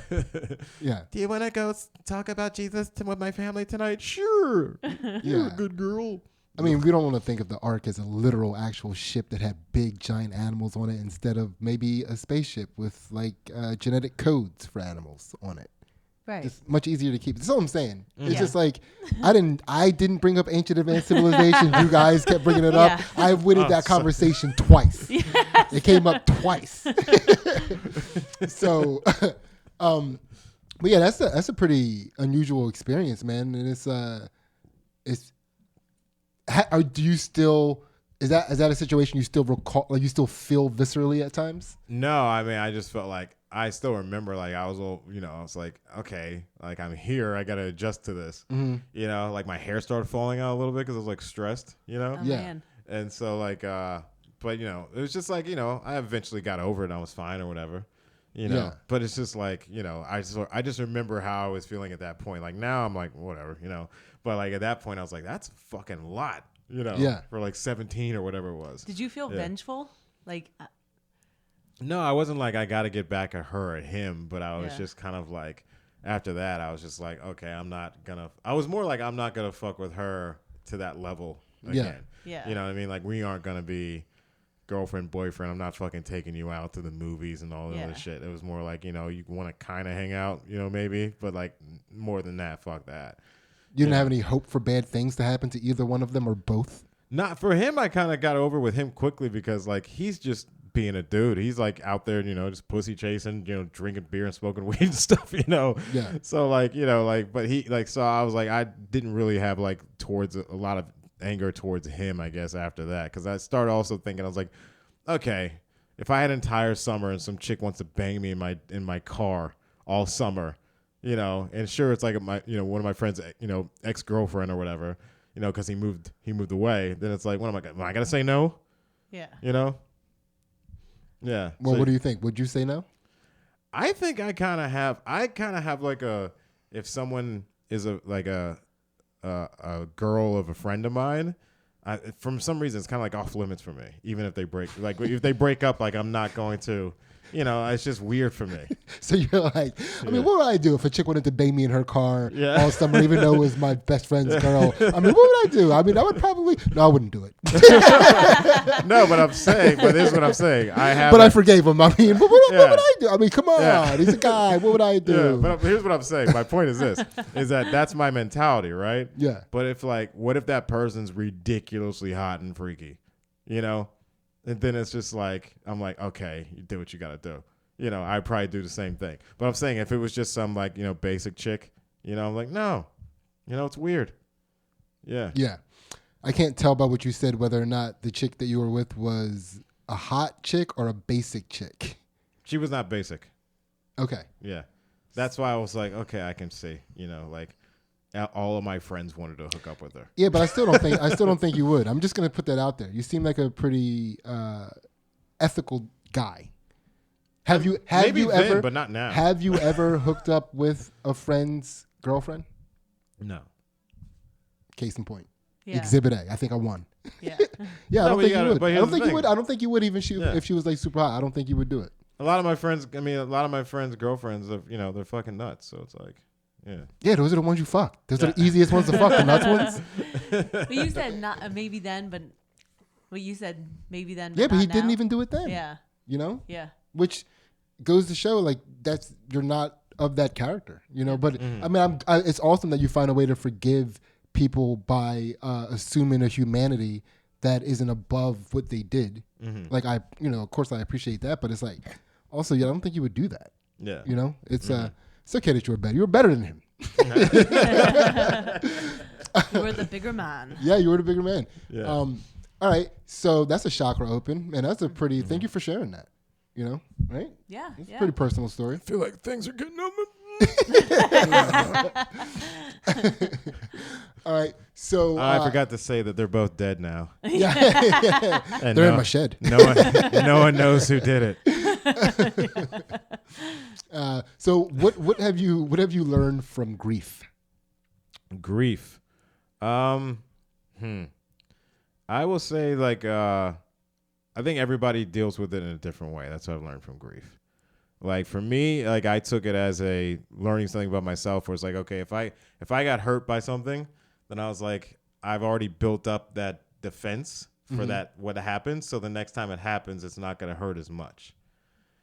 Yeah. Do you want to go talk about Jesus with my family tonight? Sure. You're a good girl. I mean, we don't want to think of the ark as a literal actual ship that had big giant animals on it instead of maybe a spaceship with like genetic codes for animals on it. Right. It's much easier to keep. That's all I'm saying. It's just like I didn't bring up ancient advanced civilization. You guys kept bringing it up. I avoided that conversation twice. Yes. It came up twice. So, but yeah, that's a pretty unusual experience, man. And do you still? Is that a situation you still recall? Like you still feel viscerally at times? No, I mean I just felt like I still remember like I was I was like, okay, like I'm here, I got to adjust to this. Mm-hmm. You know, like my hair started falling out a little bit because I was like stressed. You know, Man. And so like, but you know, it was just like I eventually got over it and I was fine or whatever. You know, but it's just like I just remember how I was feeling at that point. Like now I'm like whatever, but like at that point I was like that's a fucking lot. For like 17 or whatever it was. Did you feel vengeful? Like, no, I wasn't like I got to get back at her or him, but I was just kind of like, after that, I was just like, okay, I was more like, I'm not going to fuck with her to that level again. Yeah. You know what I mean? Like, we aren't going to be girlfriend, boyfriend. I'm not fucking taking you out to the movies and all that other shit. It was more like, you want to kind of hang out, maybe, but like more than that, fuck that. You didn't have any hope for bad things to happen to either one of them or both? Not for him. I kind of got over with him quickly because like he's just being a dude. He's like out there, just pussy chasing, drinking beer and smoking weed and stuff, Yeah. So like, but he like, so I was like, I didn't really have like towards a lot of anger towards him, I guess, after that. Cause I started also thinking, I was like, okay, if I had an entire summer and some chick wants to bang me in my car all summer, and sure, it's like one of my friends, ex-girlfriend or whatever, because he moved away. Then it's like, what am I gonna say no? Yeah. Yeah. Well, what do you think? Would you say no? I think I kind of have like if someone is a girl of a friend of mine, from some reason it's kind of like off limits for me. Even if they break up, like I'm not going to. It's just weird for me. So you're like, I mean, what would I do if a chick wanted to bang me in her car all summer, even though it was my best friend's girl? I mean, what would I do? I mean, I wouldn't do it. No, but this is what I'm saying. I forgave him. I mean, what would I do? I mean, come on. He's a guy. What would I do? Yeah, but here's what I'm saying. My point is this, is that's my mentality, right? Yeah. But what if that person's ridiculously hot and freaky, And then it's just like, I'm like, okay, you do what you got to do. I'd probably do the same thing. But I'm saying if it was just some like, basic chick, I'm like, no, it's weird. Yeah. Yeah. I can't tell by what you said whether or not the chick that you were with was a hot chick or a basic chick. She was not basic. Okay. Yeah. That's why I was like, okay, I can see, all of my friends wanted to hook up with her. Yeah, but I still don't think you would. I'm just going to put that out there. You seem like a pretty ethical guy. Have you ever, but not now. Have you ever hooked up with a friend's girlfriend? No. Case in point. Yeah. Exhibit A. I think I won. Yeah. Yeah, I don't think you would. I don't think you would. I don't think you would even if she was like super hot. I don't think you would do it. A lot of my friends' girlfriends, they're fucking nuts. So it's like, yeah. Yeah, those are the ones you fuck. Those are the easiest ones to fuck, the nuts ones. But you said not maybe then, but you said maybe then. Yeah, but he didn't now. even do it then. Yeah. Yeah. Which goes to show like you're not of that character, But I mean, it's awesome that you find a way to forgive people by assuming a humanity that isn't above what they did. Mm-hmm. Like of course I appreciate that, but it's like also I don't think you would do that. Yeah. It's it's okay that you were better. You were better than him. You were the bigger man. Yeah, you were the bigger man. Yeah. All right, so that's a chakra open, and that's a pretty. Thank you for sharing that. You know, right? Yeah. It's Yeah. a pretty personal story. I feel like things are getting up. All right, so I forgot to say that they're both dead now. Yeah, And they're in my shed. No one knows who did it. So what have you learned from grief? Grief. I will say like I think everybody deals with it in a different way. That's what I've learned from grief. Like for me, like I took it as a learning something about myself where it's like, okay, if I got hurt by something, then I was like, I've already built up that defense for that what happens. So the next time it happens, it's not gonna hurt as much.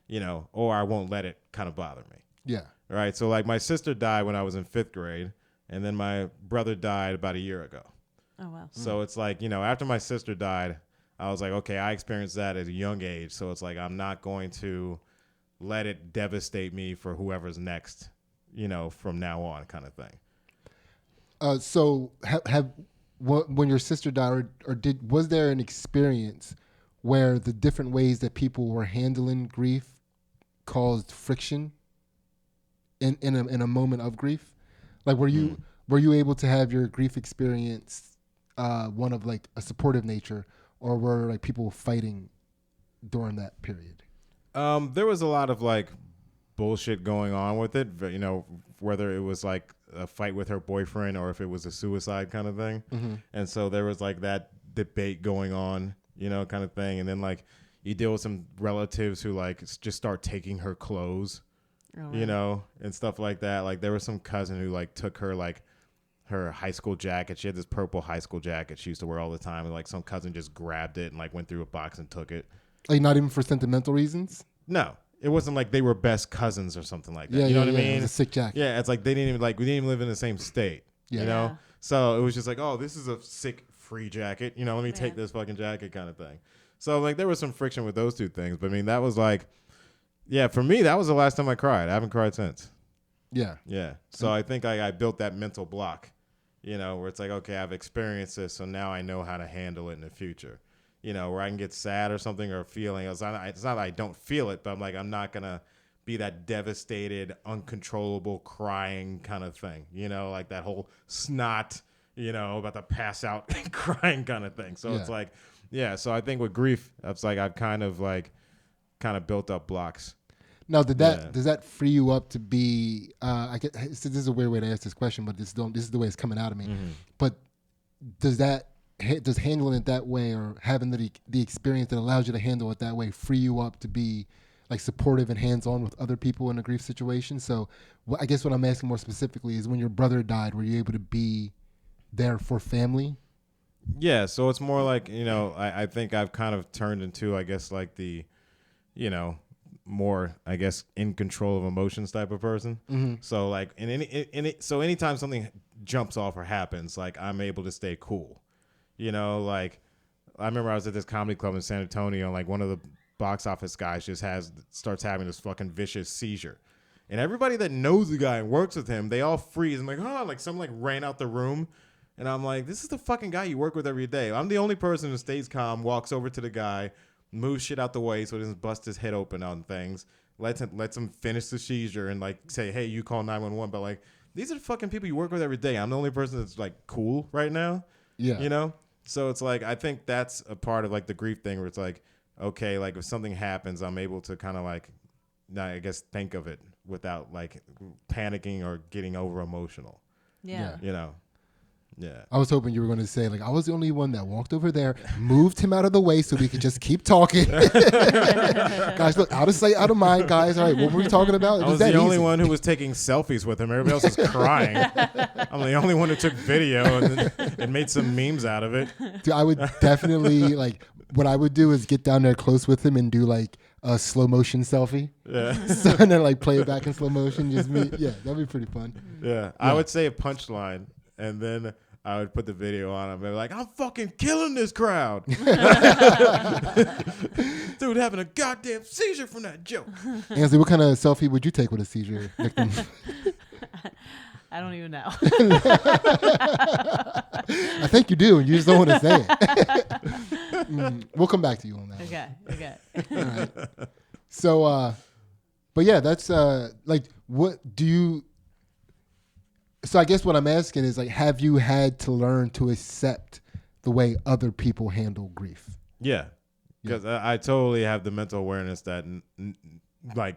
You know, or I won't let it kind of bother me. Yeah. Right. So like my sister died when I was in 5th grade, and then my brother died about a year ago. Oh wow. So it's like, you know, after my sister died, I was like, okay, I experienced that at a young age. So it's like, I'm not going to let it devastate me for whoever's next, you know, from now on kind of thing. So when your sister died, was there an experience where the different ways that people were handling grief caused friction in a moment of grief? Like, were you able to have your grief experience one of like a supportive nature, or were like people fighting during that period? There was a lot of like bullshit going on with it, you know, whether it was like a fight with her boyfriend or if it was a suicide kind of thing. And so there was like that debate going on, you know, kind of thing. And then like you deal with some relatives who like just start taking her clothes, you know, and stuff like that. Like there was some cousin who like took her like her high school jacket. She had this purple high school jacket she used to wear all the time. And like some cousin just grabbed it and like went through a box and took it. Like not even for sentimental reasons? No, it wasn't like they were best cousins or something like that. Yeah, you know yeah, what I yeah. mean? It was a sick jacket. Yeah, it's like we didn't even live in the same state. Yeah. You know? Yeah. So it was just like, oh, this is a sick free jacket. You know, let me take Yeah. this fucking jacket kind of thing. So like there was some friction with those two things. But I mean, that was like, yeah, for me, that was the last time I cried. I haven't cried since. Yeah. Yeah. So I think I built that mental block, you know, where it's like, okay, I've experienced this, so now I know how to handle it in the future. You know, where I can get sad or something or a feeling. It's not that I don't feel it, but I'm like, I'm not going to be that devastated, uncontrollable crying kind of thing. You know, like that whole snot, you know, about to pass out crying kind of thing. So Yeah. it's like, yeah. So I think with grief, it's like I've kind of built up blocks. Now, does that free you up to be? I get this is a weird way to ask this question, but this is the way it's coming out of me. But does handling it that way, or having the experience that allows you to handle it that way, free you up to be like supportive and hands-on with other people in a grief situation? So, I guess what I'm asking more specifically is, when your brother died, were you able to be there for family? Yeah, so it's more like, you know, I think I've kind of turned into, I guess, like the, you know, more, I guess, in control of emotions type of person. So like so anytime something jumps off or happens, like I'm able to stay cool. You know, like I remember I was at this comedy club in San Antonio, and like one of the box office guys starts having this fucking vicious seizure. And everybody that knows the guy and works with him, they all freeze. I'm like, oh, like someone like ran out the room. And I'm like, this is the fucking guy you work with every day. I'm the only person who stays calm, walks over to the guy, moves shit out the way so he doesn't bust his head open on things, lets him finish the seizure and like say, hey, you call 911. But like, these are the fucking people you work with every day. I'm the only person that's like cool right now. Yeah. You know? So it's like, I think that's a part of like the grief thing where it's like, okay, like if something happens, I'm able to kind of like, I guess, think of it without like panicking or getting over emotional, Yeah. you know? Yeah. I was hoping you were going to say, like, I was the only one that walked over there, moved him out of the way so we could just keep talking. Guys, look, out of sight, out of mind, guys. All right, what were we talking about? I was the only one who was taking selfies with him. Everybody else was crying. I'm the only one who took video and made some memes out of it. Dude, I would definitely, like, what I would do is get down there close with him and do, like, a slow motion selfie. Yeah. So, and then, like, play it back in slow motion. Just me. Yeah, that'd be pretty fun. Yeah. I would say a punchline, and then I would put the video on him and be like, I'm fucking killing this crowd. Dude having a goddamn seizure from that joke. Ansley, what kind of selfie would you take with a seizure victim? I don't even know. I think you do. You just don't want to say it. We'll come back to you on that. Okay. All right. So, but yeah, that's like, what do you? So I guess what I'm asking is like, have you had to learn to accept the way other people handle grief? Yeah, because I totally have the mental awareness that like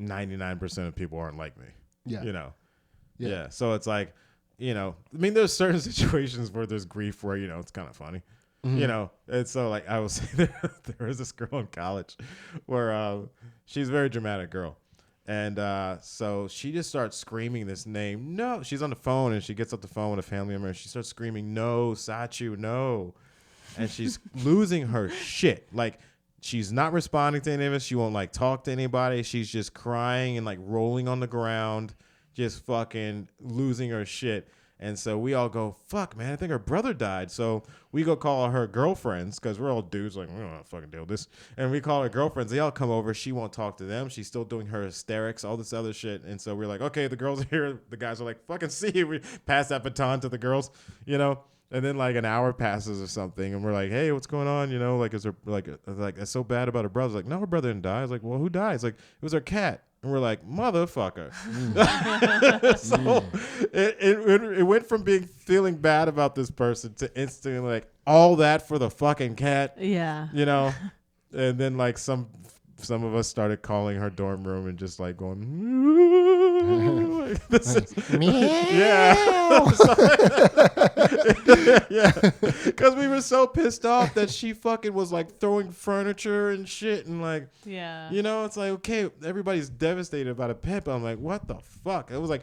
99% of people aren't like me. Yeah. You know. Yeah. Yeah. So it's like, you know, I mean, there's certain situations where there's grief where, you know, it's kind of funny. You know, and so like I will say there was this girl in college where she's a very dramatic girl. And so she just starts screaming this name. No, she's on the phone and she gets off the phone with a family member and she starts screaming, no, Sachu, no. And she's losing her shit. Like, she's not responding to any of us. She won't like talk to anybody. She's just crying and like rolling on the ground, just fucking losing her shit. And so we all go, fuck, man, I think her brother died. So we go call her girlfriends because we're all dudes. Like, we don't want to fucking deal with this. And we call her girlfriends. They all come over. She won't talk to them. She's still doing her hysterics, all this other shit. And so we're like, okay, the girls are here. The guys are like, fucking see you. We pass that baton to the girls, you know. And then like an hour passes or something. And we're like, hey, what's going on? You know, like, is there like it's so bad about her brother? Like, no, her brother didn't die. I was like, well, who died? It's like, it was her cat. And we're like, motherfucker. So it went from feeling bad about this person to instantly like, all that for the fucking cat. Yeah. You know? And then like some of us started calling her dorm room and just like going, like, this is, yeah. Yeah. Because we were so pissed off that she fucking was like throwing furniture and shit and like, Yeah. you know, it's like, okay, everybody's devastated about a pet, but I'm like, what the fuck? It was like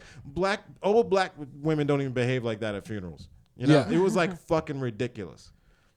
old black women don't even behave like that at funerals. You know, Yeah. It was like fucking ridiculous.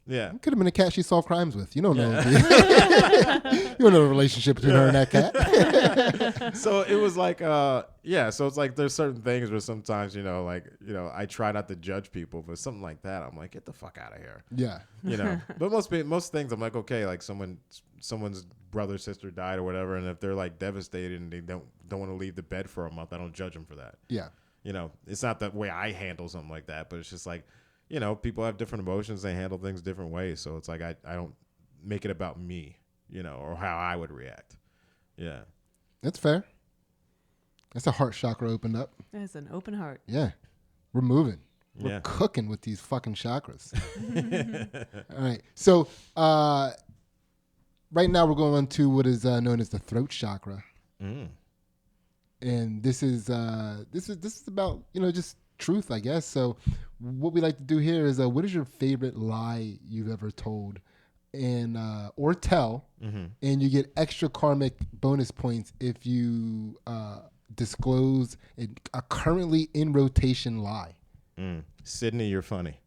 Yeah. It could have been a cat she solved crimes with. You don't know. You don't know the relationship between her and that cat. So it was like, yeah. So it's like there's certain things where sometimes, you know, like, you know, I try not to judge people, but something like that, I'm like, get the fuck out of here. Yeah. You know. But most things, I'm like, okay, like someone's brother, sister died or whatever, and if they're like devastated and they don't want to leave the bed for a month, I don't judge them for that. Yeah. You know, it's not the way I handle something like that, but it's just like, you know, people have different emotions. They handle things different ways. So it's like I don't make it about me, you know, or how I would react. Yeah. That's fair. That's a heart chakra opened up. It's an open heart. Yeah. We're moving. We're Yeah. cooking with these fucking chakras. All right. So right now we're going on to what is known as the throat chakra. And this is about, you know, just truth, I guess. So what we like to do here is what is your favorite lie you've ever told and or tell, and you get extra karmic bonus points if you disclose a currently in rotation lie. Sydney, you're funny.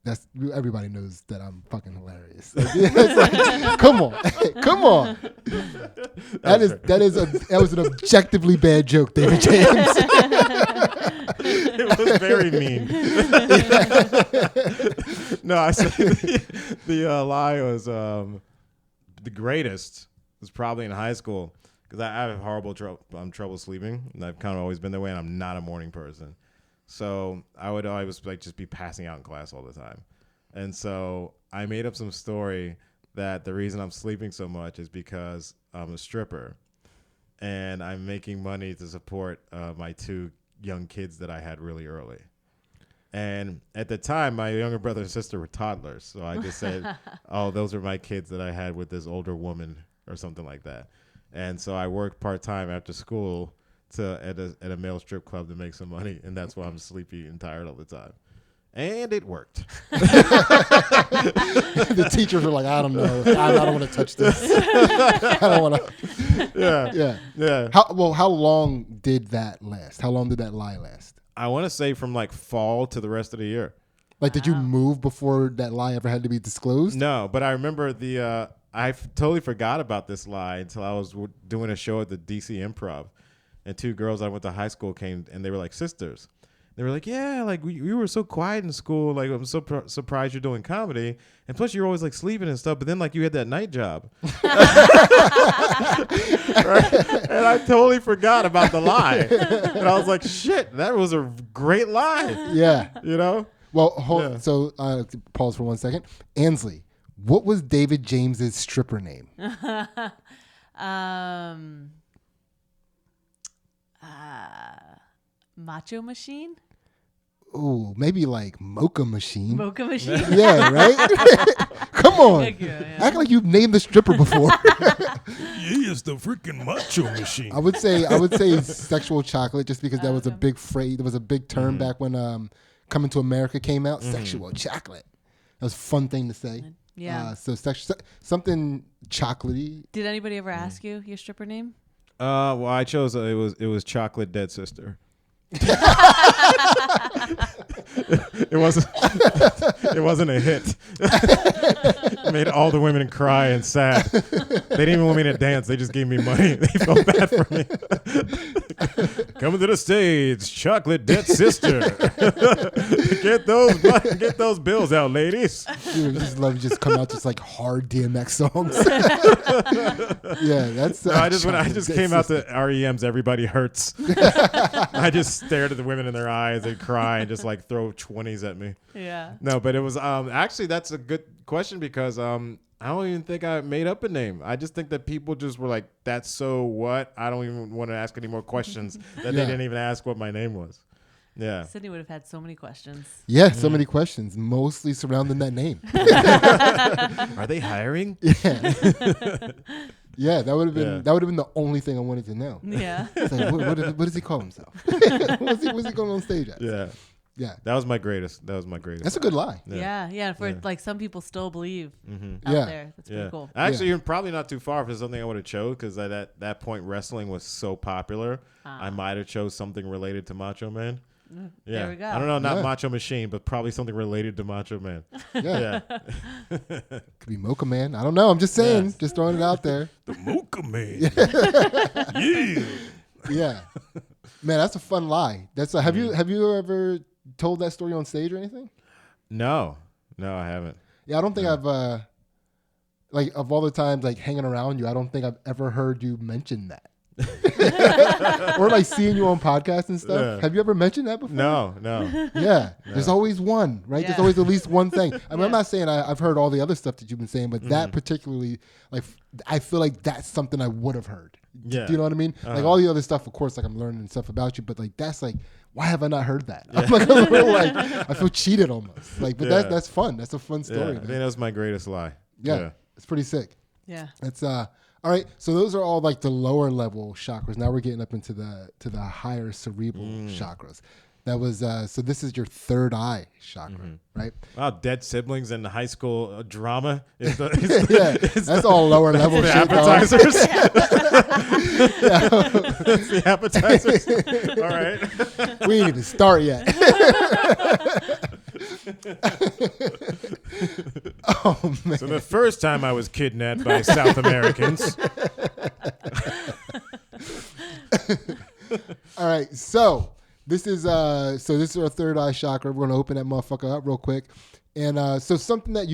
That's everybody knows that I'm fucking hilarious. It's like, come on, come on. That was an objectively bad joke, David James. It was very mean. No, I said the lie was the greatest was probably in high school because I have horrible trouble sleeping, and I've kind of always been that way, and I'm not a morning person. So I would always like just be passing out in class all the time. And so I made up some story that the reason I'm sleeping so much is because I'm a stripper and I'm making money to support my two young kids that I had really early. And at the time, my younger brother and sister were toddlers. So I just said, oh, those are my kids that I had with this older woman or something like that. And so I worked part-time after school at a male strip club to make some money, and that's why I'm sleepy and tired all the time. And it worked. The teachers were like, I don't know. I don't want to touch this. I don't want to. Yeah. How long did that last? How long did that lie last? I want to say from like fall to the rest of the year. Like, did you move before that lie ever had to be disclosed? No, but I remember I totally forgot about this lie until I was doing a show at the DC Improv. And two girls I went to high school came, and they were like sisters. They were like, yeah, like you were so quiet in school. Like, I'm so surprised you're doing comedy. And plus, you're always like sleeping and stuff. But then, like, you had that night job. Right? And I totally forgot about the lie. And I was like, shit, that was a great lie. Yeah. You know? Well, Yeah. so pause for 1 second. Ansley, what was David James's stripper name? Macho Machine? Ooh, maybe like Mocha Machine. Mocha Machine? Yeah, right? Come on. Yeah. Act like you've named the stripper before. He is the freaking macho machine. I would say sexual chocolate just because that was a big phrase. There was a big term back when Coming to America came out. Sexual chocolate. That was a fun thing to say. Yeah. So something chocolatey. Did anybody ever ask you your stripper name? Well, I chose it was Chocolate Dead Sister. It wasn't a hit. It made all the women cry and sad. They didn't even want me to dance. They just gave me money. They felt bad for me. Coming to the stage, Chocolate Dead Sister. Get those bills out, ladies. Dude, I just love just come out just like hard DMX songs. Yeah, that's. No, I just Chocolate Dead came out Sister. to REM's Everybody Hurts. I just stared at the women in their eyes and cry and just like throw 20s at me. Yeah. No, but it was actually that's a good question because I don't even think I made up a name. I just think that people just were like, that's so what? I don't even want to ask any more questions that they didn't even ask what my name was. Yeah. Sydney would have had so many questions. Yeah, so many questions, mostly surrounding that name. Are they hiring? Yeah, that would have been the only thing I wanted to know. Yeah. It's like, what does he call himself? what's he going on stage at? Yeah. Yeah. That was my greatest. That's a good lie. Yeah. For like some people still believe out Yeah. there. That's pretty cool. Actually, you're probably not too far for something I would have chose because at that point wrestling was so popular. I might have chose something related to Macho Man. Yeah. There we go. I don't know, not Yeah. Macho Machine, but probably something related to Macho Man. Yeah. Yeah. Could be Mocha Man. I don't know. I'm just saying. Yeah. Just throwing it out there. The Mocha Man. Yeah. Yeah. Man, that's a fun lie. That's have you ever told that story on stage or anything? No, I haven't. Yeah, I don't think I've like of all the times like hanging around you, I don't think I've ever heard you mention that. Or like seeing you on podcasts and stuff. Yeah. Have you ever mentioned that before? No. Yeah. There's always one, right? There's Yeah. always at least one thing. I mean, I'm not saying I've heard all the other stuff that you've been saying, but that particularly, like, I feel like that's something I would have heard. Yeah. Do you know what I mean? Like all the other stuff, of course, like I'm learning stuff about you, but like that's like, why have I not heard that? I'm like a little like, I feel cheated almost. Like, but Yeah. that's fun. That's a fun Yeah, story. I Man. think that was my greatest lie. Yeah. It's pretty sick. Yeah. It's all right. So those are all like the lower level chakras. Now we're getting up into the higher cerebral chakras. That was so this is your third eye chakra, right? Wow, dead siblings in the high school drama is the, That's all lower level the shit. dog. appetizers. That's the appetizers. All right. We ain't even start yet. Oh man. So the first time I was kidnapped by South Americans. All right, so this is our third eye chakra. We're gonna open that motherfucker up real quick, and so something that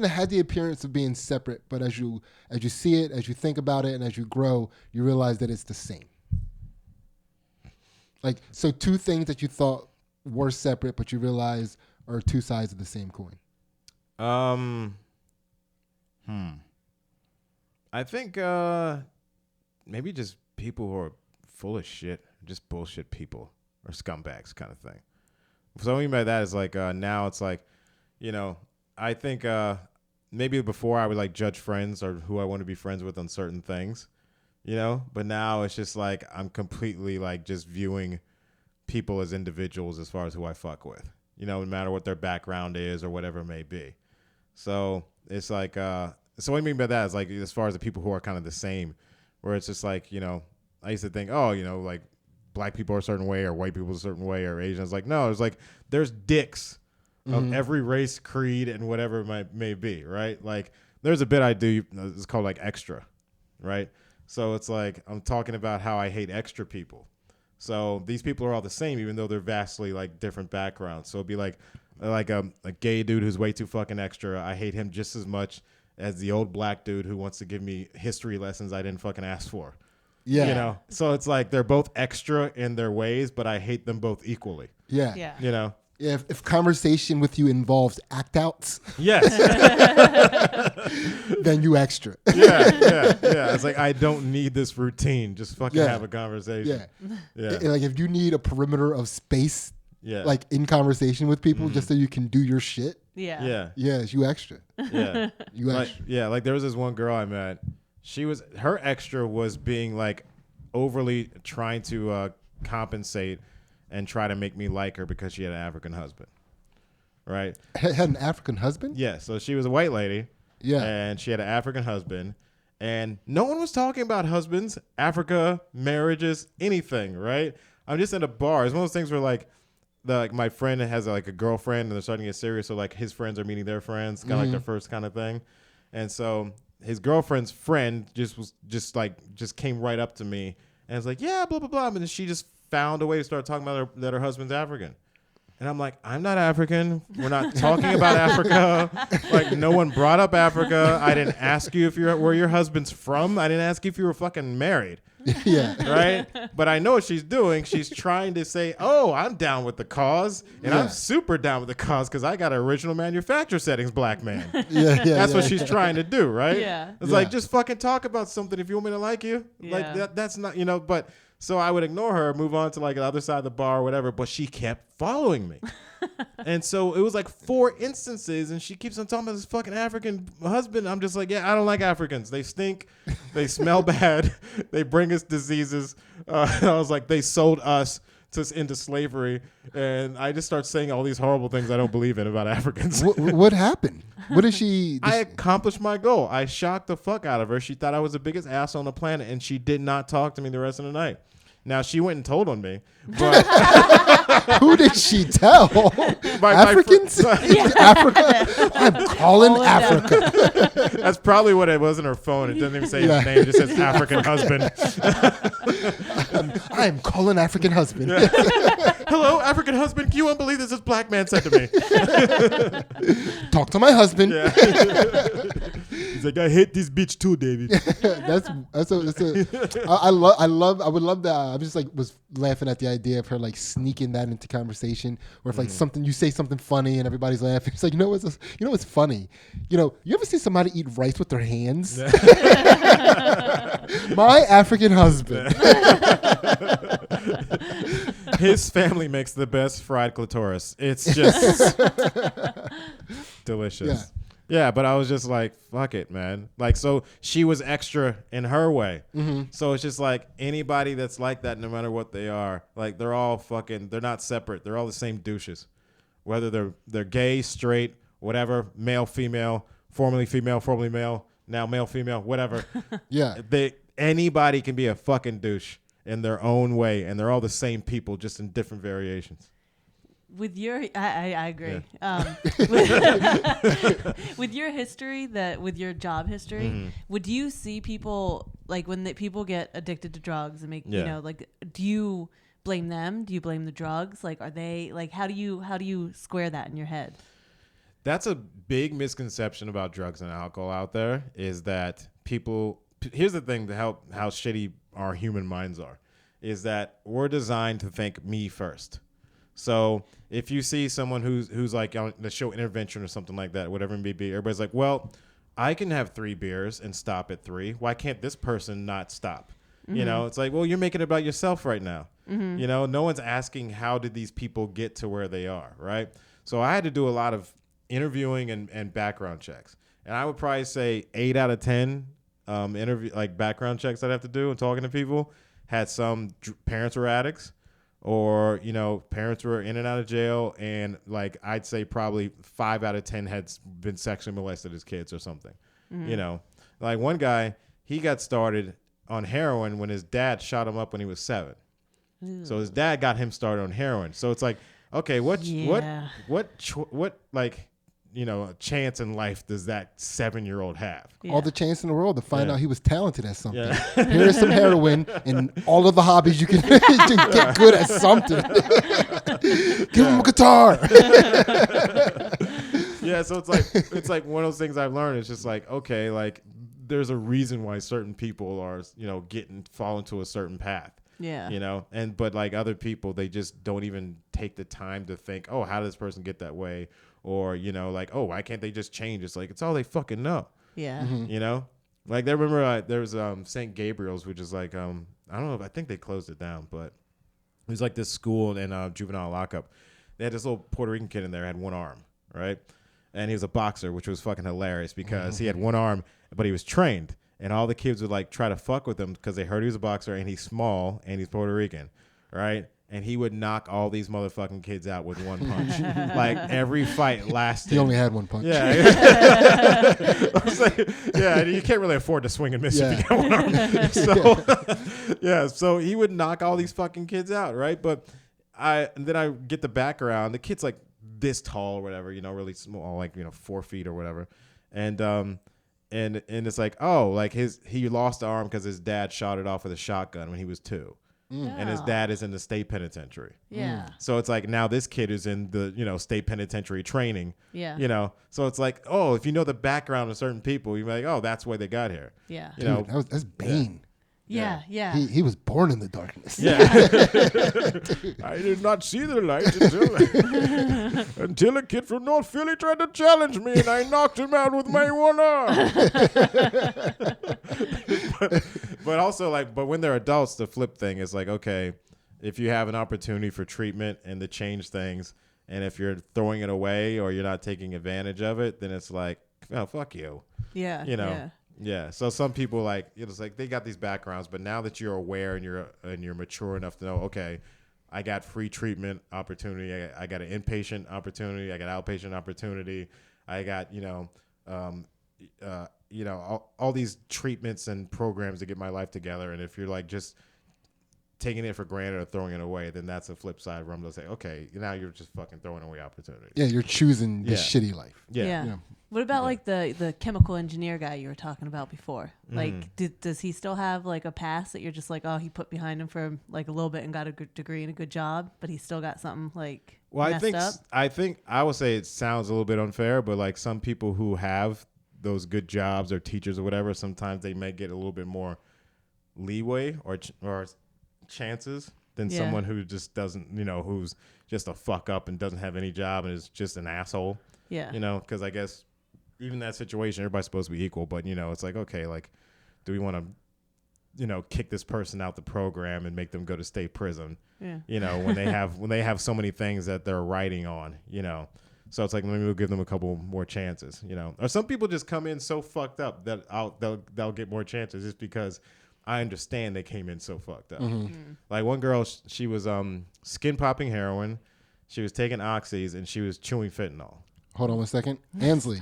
had the appearance of being separate, but as you see it, as you think about it, and as you grow, you realize that it's the same. Like so, two things that you thought were separate, but you realize are two sides of the same coin. I think maybe just people who are full of shit, just bullshit people or scumbags kind of thing. So what I mean by that is like now it's like, you know, I think maybe before I would like judge friends or who I want to be friends with on certain things, you know, but now it's just like I'm completely like just viewing people as individuals as far as who I fuck with, you know, no matter what their background is or whatever it may be. So it's like, so what I mean by that is like as far as the people who are kind of the same, where it's just like, you know, I used to think, oh, you know, like black people are a certain way or white people are a certain way or Asians. Like, no, it's like there's dicks of every race, creed, and whatever it may be, right? Like there's a bit I do, it's called like extra, right? So it's like I'm talking about how I hate extra people. So these people are all the same, even though they're vastly like different backgrounds. So it'd be like a gay dude who's way too fucking extra. I hate him just as much as the old black dude who wants to give me history lessons I didn't fucking ask for. Yeah. You know, so it's like they're both extra in their ways, but I hate them both equally. Yeah. Yeah. You know? Yeah, if conversation with you involves act outs, Yes. then you extra. yeah. It's like, I don't need this routine. Just fucking Yeah. have a conversation. Yeah. Yeah. Like if you need a perimeter of space, Yeah. like in conversation with people, just so you can do your shit. Yeah. Yeah. Yes, you extra. Yeah. You Like, extra. yeah, like there was this one girl I met. Her extra was being like overly trying to compensate and try to make me like her because she had an African husband. Right? Had an African husband? Yeah. So she was a white lady. Yeah. And she had an African husband. And no one was talking about husbands, Africa, marriages, anything, right? I'm just in a bar. It's one of those things where like my friend has like a girlfriend and they're starting to get serious. So like his friends are meeting their friends, kind of like their first kind of thing. And so his girlfriend's friend just came right up to me and was like, yeah, blah, blah, blah. And then she just found a way to start talking about that her husband's African. And I'm like, I'm not African. We're not talking about Africa. Like, no one brought up Africa. I didn't ask you where your husband's from. I didn't ask you if you were fucking married. Yeah. Right? But I know what she's doing. She's trying to say, oh, I'm down with the cause. And I'm super down with the cause because I got an original manufacturer settings black man. Yeah. That's what she's trying to do, right? Yeah. It's like, just fucking talk about something if you want me to like you. Yeah. Like, that's not, but... So I would ignore her, move on to like the other side of the bar or whatever, but she kept following me. And so it was like 4 instances, and she keeps on talking about this fucking African husband. I'm just like, yeah, I don't like Africans. They stink. They smell bad. They bring us diseases. I was like, they sold us into slavery. And I just start saying all these horrible things I don't believe in about Africans. What happened? What did she... I accomplished my goal. I shocked the fuck out of her. She thought I was the biggest ass on the planet, and she did not talk to me the rest of the night. Now, she went and told on me, but... Who did she tell? Africans? Africa? I'm calling All of them. Africa. That's probably what it was in her phone. It doesn't even say his name. It just says African husband. I am calling African husband. Hello, African husband. You won't believe this black man said to me. Talk to my husband. Yeah. He's like, I hate this bitch too, David. I would love that. I just like was laughing at the idea of her like sneaking that into conversation, or if like something you say something funny and everybody's laughing. It's like, what's funny? You ever see somebody eat rice with their hands? My African husband. His family makes the best fried clitoris. It's just delicious. Yeah, but I was just like, fuck it, man. Like, so she was extra in her way. Mm-hmm. So it's just like anybody that's like that, no matter what they are, like they're all fucking, they're not separate. They're all the same douches. Whether they're gay, straight, whatever, male, female, formerly male, now male, female, whatever. Yeah. Anybody can be a fucking douche in their own way, and they're all the same people, just in different variations. With your, I agree. Yeah. With your history, with your job history, would you see people like when people get addicted to drugs and make like, do you blame them? Do you blame the drugs? Like, are they like, how do you square that in your head? That's a big misconception about drugs and alcohol out there. Is that people? Here's the thing: how shitty our human minds are, is that we're designed to think me first. So if you see someone who's like on the show Intervention or something like that, whatever it may be, everybody's like, well, I can have 3 beers and stop at 3. Why can't this person not stop? Mm-hmm. It's like, well, you're making it about yourself right now. Mm-hmm. No one's asking how did these people get to where they are, right? So I had to do a lot of interviewing and background checks. And I would probably say 8 out of 10 background checks I'd have to do and talking to people had some parents were addicts. Or, parents were in and out of jail, and like I'd say probably 5 out of 10 had been sexually molested as kids or something. Mm-hmm. Like one guy, he got started on heroin when his dad shot him up when he was 7. Ew. So his dad got him started on heroin. So it's like, okay, chance in life does that 7-year-old have? Yeah. All the chance in the world to find Yeah. out he was talented at something. Yeah. Here's some heroin and all of the hobbies you can to get good at something. Give him a guitar. Yeah, so it's like one of those things I've learned. It's just like, okay, like there's a reason why certain people are, fall into a certain path. Yeah. But like other people, they just don't even take the time to think, oh, how did this person get that way? Or, like, oh, why can't they just change? It's like, it's all they fucking know. Yeah. Like I remember there was St. Gabriel's, which is like, I don't know, I think they closed it down, but it was like this school in juvenile lockup. They had this little Puerto Rican kid in there, had one arm, right? And he was a boxer, which was fucking hilarious because he had one arm, but he was trained. And all the kids would like try to fuck with him because they heard he was a boxer and he's small and he's Puerto Rican, right? And he would knock all these motherfucking kids out with one punch. Like every fight lasted. He only had one punch. Yeah. I was like, yeah, you can't really afford to swing and miss if you got one arm. So, yeah, so he would knock all these fucking kids out, right? But then I get the background. The kid's like this tall or whatever, really small, like 4 feet or whatever, and it's like, oh, like he lost the arm because his dad shot it off with a shotgun when he was 2, and his dad is in the state penitentiary. Yeah. So it's like now this kid is in the state penitentiary training. Yeah. So it's like, oh, if you know the background of certain people, you're like, oh, that's why they got here. Yeah. Dude, that's Bane. Yeah. Yeah. He was born in the darkness. Yeah. I did not see the light until a kid from North Philly tried to challenge me and I knocked him out with my one arm. but also but when they're adults, the flip thing is like, okay, if you have an opportunity for treatment and to change things, and if you're throwing it away or you're not taking advantage of it, then it's like, oh, fuck you. Yeah. Yeah. Yeah, so some people it's like they got these backgrounds, but now that you're aware and you're mature enough to know, okay, I got free treatment opportunity, I got an inpatient opportunity, I got outpatient opportunity, I got all these treatments and programs to get my life together, and if you're like just taking it for granted or throwing it away, then that's a flip side where I'm gonna say, okay, now you're just fucking throwing away opportunities. Yeah, you're choosing this shitty life. Yeah. What about like the chemical engineer guy you were talking about before? Like, does he still have like a past that you're just like, oh, he put behind him for like a little bit and got a good degree and a good job, but he's still got something like messed up? I think I would say it sounds a little bit unfair, but like some people who have those good jobs or teachers or whatever, sometimes they may get a little bit more leeway or chances than someone who just doesn't, who's just a fuck up and doesn't have any job and is just an asshole. Yeah. Because I guess even that situation, everybody's supposed to be equal, but it's like, okay, like, do we want to, kick this person out the program and make them go to state prison? Yeah. When they have so many things that they're writing on, So it's like, maybe we'll give them a couple more chances, Or some people just come in so fucked up that they'll get more chances just because I understand they came in so fucked up. Like one girl, she was skin popping heroin, she was taking oxys, and she was chewing fentanyl. Hold on 1 second. Ansley,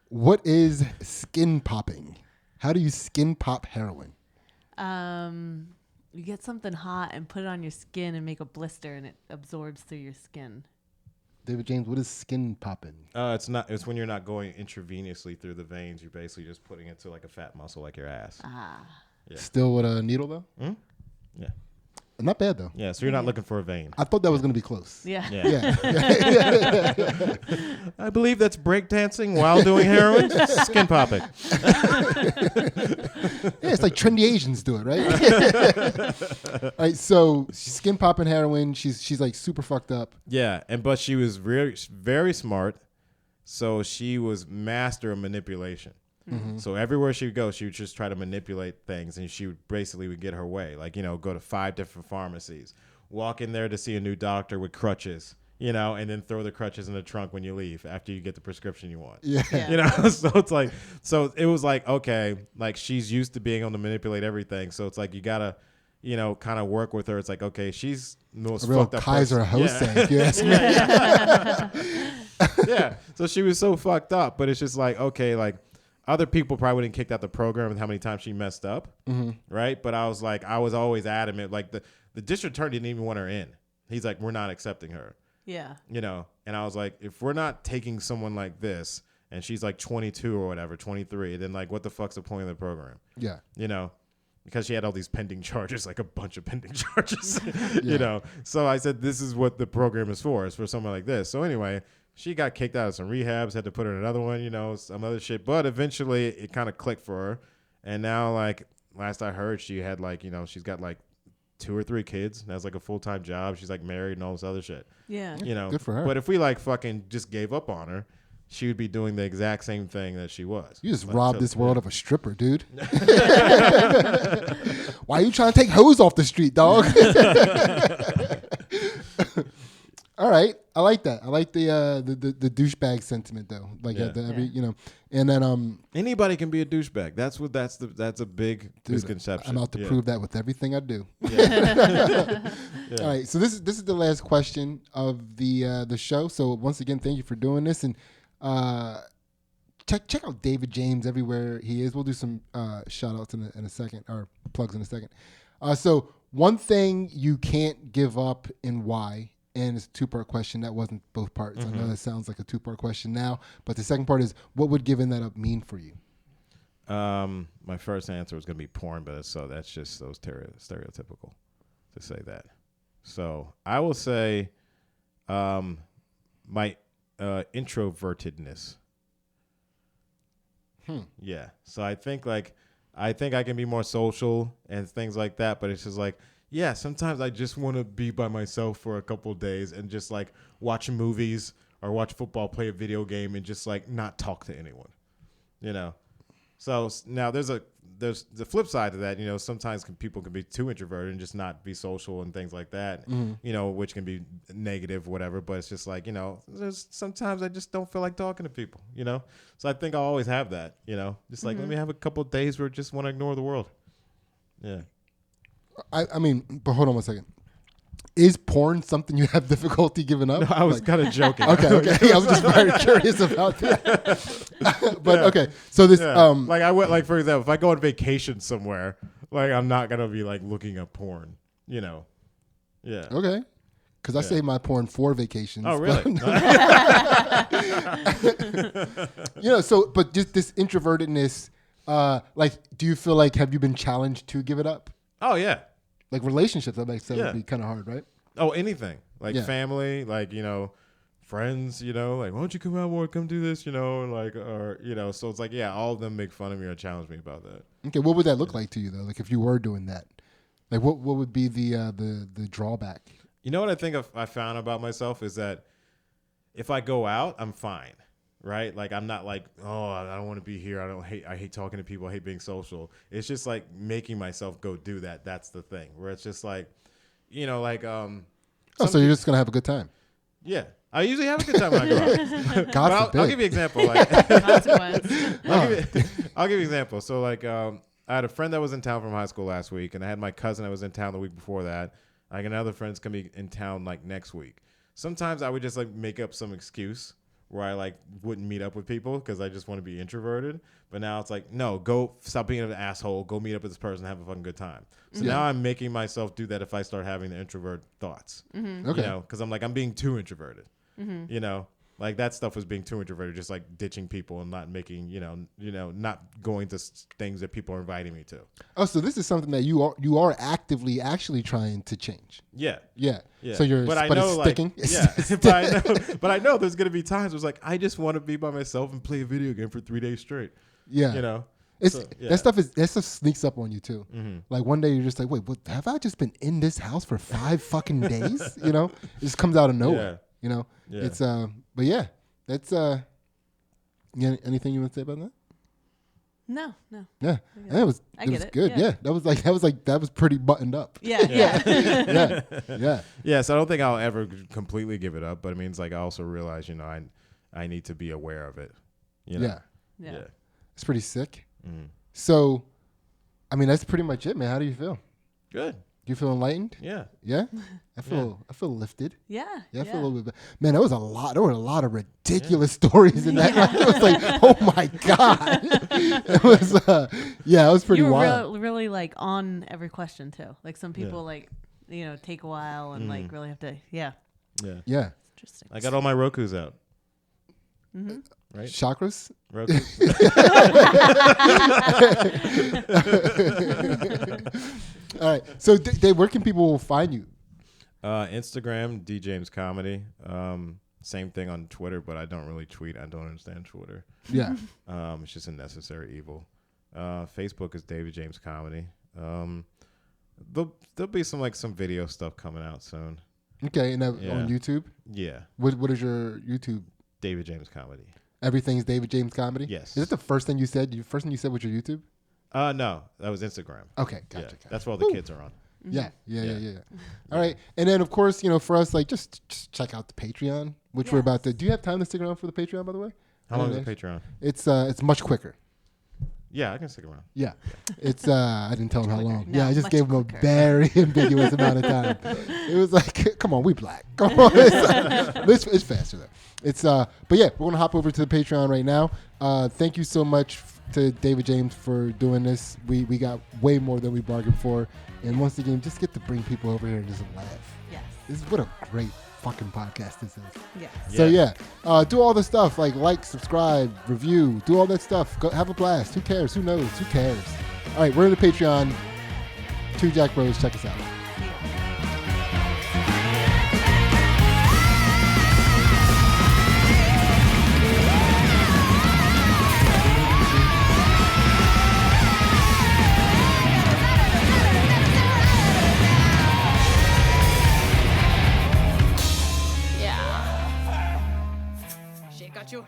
what is skin popping? How do you skin pop heroin? You get something hot and put it on your skin and make a blister, and it absorbs through your skin. David James, what is skin popping? It's when you're not going intravenously through the veins. You're basically just putting it to like a fat muscle, like your ass. Yeah. Still with a needle though? Yeah. Not bad though. Yeah. So you're not looking for a vein. I thought that was going to be close. Yeah. Yeah. I believe that's breakdancing while doing heroin. Skin popping. Yeah, it's like trendy Asians do it, right? All right, so skin popping heroin. She's like super fucked up. Yeah, but she was very, very smart. So she was master of manipulation. So everywhere she would go, she would just try to manipulate things, and she would basically get her way. Like, go to 5 different pharmacies, walk in there to see a new doctor with crutches, and then throw the crutches in the trunk when you leave after you get the prescription you want. Yeah. So it's like, so it was like, okay, like she's used to being able to manipulate everything. So it's like, you gotta, kind of work with her. It's like, okay, she's the most A real fucked up Kaiser person. Jose, if you ask me. Yeah. So she was so fucked up, but it's just like, okay, like other people probably wouldn't kicked out the program with how many times she messed up. Right. But I was always adamant. Like the district attorney didn't even want her in. He's like, we're not accepting her. Yeah. You know, and I was like, if we're not taking someone like this and she's like 22 or whatever, 23, then like, what the fuck's the point of the program? Yeah. You know, because she had all these pending charges, like a bunch of pending charges, you know. So I said, this is what the program is for. It's for someone like this. So anyway, she got kicked out of some rehabs, had to put her in another one, you know, some other shit. But eventually it kind of clicked for her. And now, like, last I heard, she had like, you know, she's got like 2 or 3 kids. That's like a full-time job. She's like married and all this other shit. Yeah. You know, Good for her. But if we like fucking just gave up on her, she would be doing the exact same thing that she was. You just Like, robbed so- this world of a stripper, dude. Why are you trying to take hoes off the street, dog? All right, I like that. I like the douchebag sentiment though. Like Yeah. you know, and then Anybody can be a douchebag. That's a big dude, misconception. I'm out to Yeah. prove that with everything I do. Yeah. All right, so this is the last question of the show. So once again, thank you for doing this, and check out David James everywhere he is. We'll do some shout outs in a second, or plugs in a second. So one thing you can't give up and why, and it's a 2-part question. That wasn't both parts. I know that sounds like a 2-part question now, but the second part is, what would giving that up mean for you? My first answer was going to be porn, but so that's just so stereotypical to say that. So I will say my introvertedness. Yeah. So I think I can be more social and things like that, but it's just like, yeah, sometimes I just want to be by myself for a couple of days and just like watch movies or watch football, play a video game, and just like not talk to anyone, you know? So now there's the flip side to that, you know, sometimes people can be too introverted and just not be social and things like that, you know, which can be negative, whatever. But it's just like, you know, there's sometimes I just don't feel like talking to people, you know? So I think I'll always have that, you know, just like, let me have a couple of days where I just want to ignore the world. Yeah. I mean, but hold on 1 second. Is porn something you have difficulty giving up? No, I was kind of joking. Okay. I was just very curious about that. But okay, so this like I went, like, for example, if I go on vacation somewhere, like I'm not gonna be like looking up porn, you know? Yeah. okay, because I save my porn for vacations. Oh, really? You know, so but just this introvertedness, like, do you feel like, have you been challenged to give it up? Oh yeah. Like relationships, that makes sense, Yeah. would be kind of hard, right? Oh, anything like Yeah. family, like, you know, friends, you know, like, why don't you come out more, come do this, you know, like, or, you know, so it's like, yeah, all of them make fun of me or challenge me about that. Okay, what would that look like to you though? Like if you were doing that, like what would be the drawback? You know what I think I found about myself is that if I go out, I'm fine, right? Like I'm not like, oh, I don't want to be here. I hate talking to people. I hate being social. It's just like making myself go do that. That's the thing where it's just like, you know, like, So you're just gonna have a good time. yeah, I usually have a good time when I go out. God But forbid. I'll give you an example. Like, Consequence. I'll give you an example. So like, I had a friend that was in town from high school last week, and I had my cousin that was in town the week before that. Like another friend's gonna be in town like next week. Sometimes I would just like make up some excuse where I like wouldn't meet up with people because I just want to be introverted. But now it's like, no, go stop being an asshole. Go meet up with this person, have a fucking good time. So now I'm making myself do that if I start having the introvert thoughts. Okay. You know, because I'm like, I'm being too introverted. You know, like that stuff was being too introverted, just like ditching people and not making, you know, not going to things that people are inviting me to. Oh, so this is something that you are actively actually trying to change. Yeah. Yeah. Yeah. So but I it's know, like, sticking. yeah, but I know there's gonna be times where it's like I just want to be by myself and play a video game for 3 days straight. Yeah. You know, It's So, yeah. that stuff sneaks up on you too. Like one day you're just like, wait, what? Have I just been in this house for 5 fucking days? You know, it just comes out of nowhere. Yeah. You know, Yeah. it's but yeah, that's anything you want to say about that? No. Yeah, and it was I get was it, good. yeah. Yeah, that was pretty buttoned up. Yeah. Yeah. yeah. So I don't think I'll ever completely give it up, but it means like I also realize, you know, I need to be aware of it. You know? Yeah, Yeah. it's pretty sick. So, I mean, that's pretty much it, man. How do you feel? Good. Do you feel enlightened? Yeah. Yeah, I feel lifted. Yeah. Yeah, I feel a little bit. Man, there were a lot of ridiculous stories in that. Like, it was like, oh my god, it was. Yeah, it was pretty You were wild. really like on every question too. Like some people like, you know, take a while and like really have to. Yeah. Yeah. Yeah. interesting. I got all my Rokus out. Right? Chakras. Roku. All right. So, Dave, where can people find you? Instagram, D James Comedy. Same thing on Twitter, but I don't really tweet. I don't understand Twitter. Yeah. It's just a necessary evil. Facebook is David James Comedy. There'll be some video stuff coming out soon. Okay, and Yeah. on YouTube. Yeah, What is your YouTube? David James Comedy. Everything's David James Comedy. Yes. Is that the first thing you said? The first thing you said was your YouTube. No, that was Instagram. Okay, Yeah, gotcha. that's where all the kids are on. Yeah. Yeah. All right, and then of course, for us, just check out the Patreon, which we're about to. Do you have time to stick around for the Patreon, by the way? How long is the Patreon? It's much quicker. Yeah, I can stick around. Yeah, it's I didn't tell him how long. No, Yeah, I just much gave him a quicker. very ambiguous amount of time. It was like, come on, we black. Come on, it's faster though. It's but yeah, we're gonna hop over to the Patreon right now. Thank you so much to David James for doing this. We got way more than we bargained for, and once again, just get to bring people over here and just laugh. Yes. This is what a great fucking podcast this is. Yes. So yeah, do all the stuff like, subscribe, review, do all that stuff. Go have a blast. Who cares? Who knows? Who cares? All right, we're in the Patreon. 2 Jack Bros. Check us out. Yeah. She got you.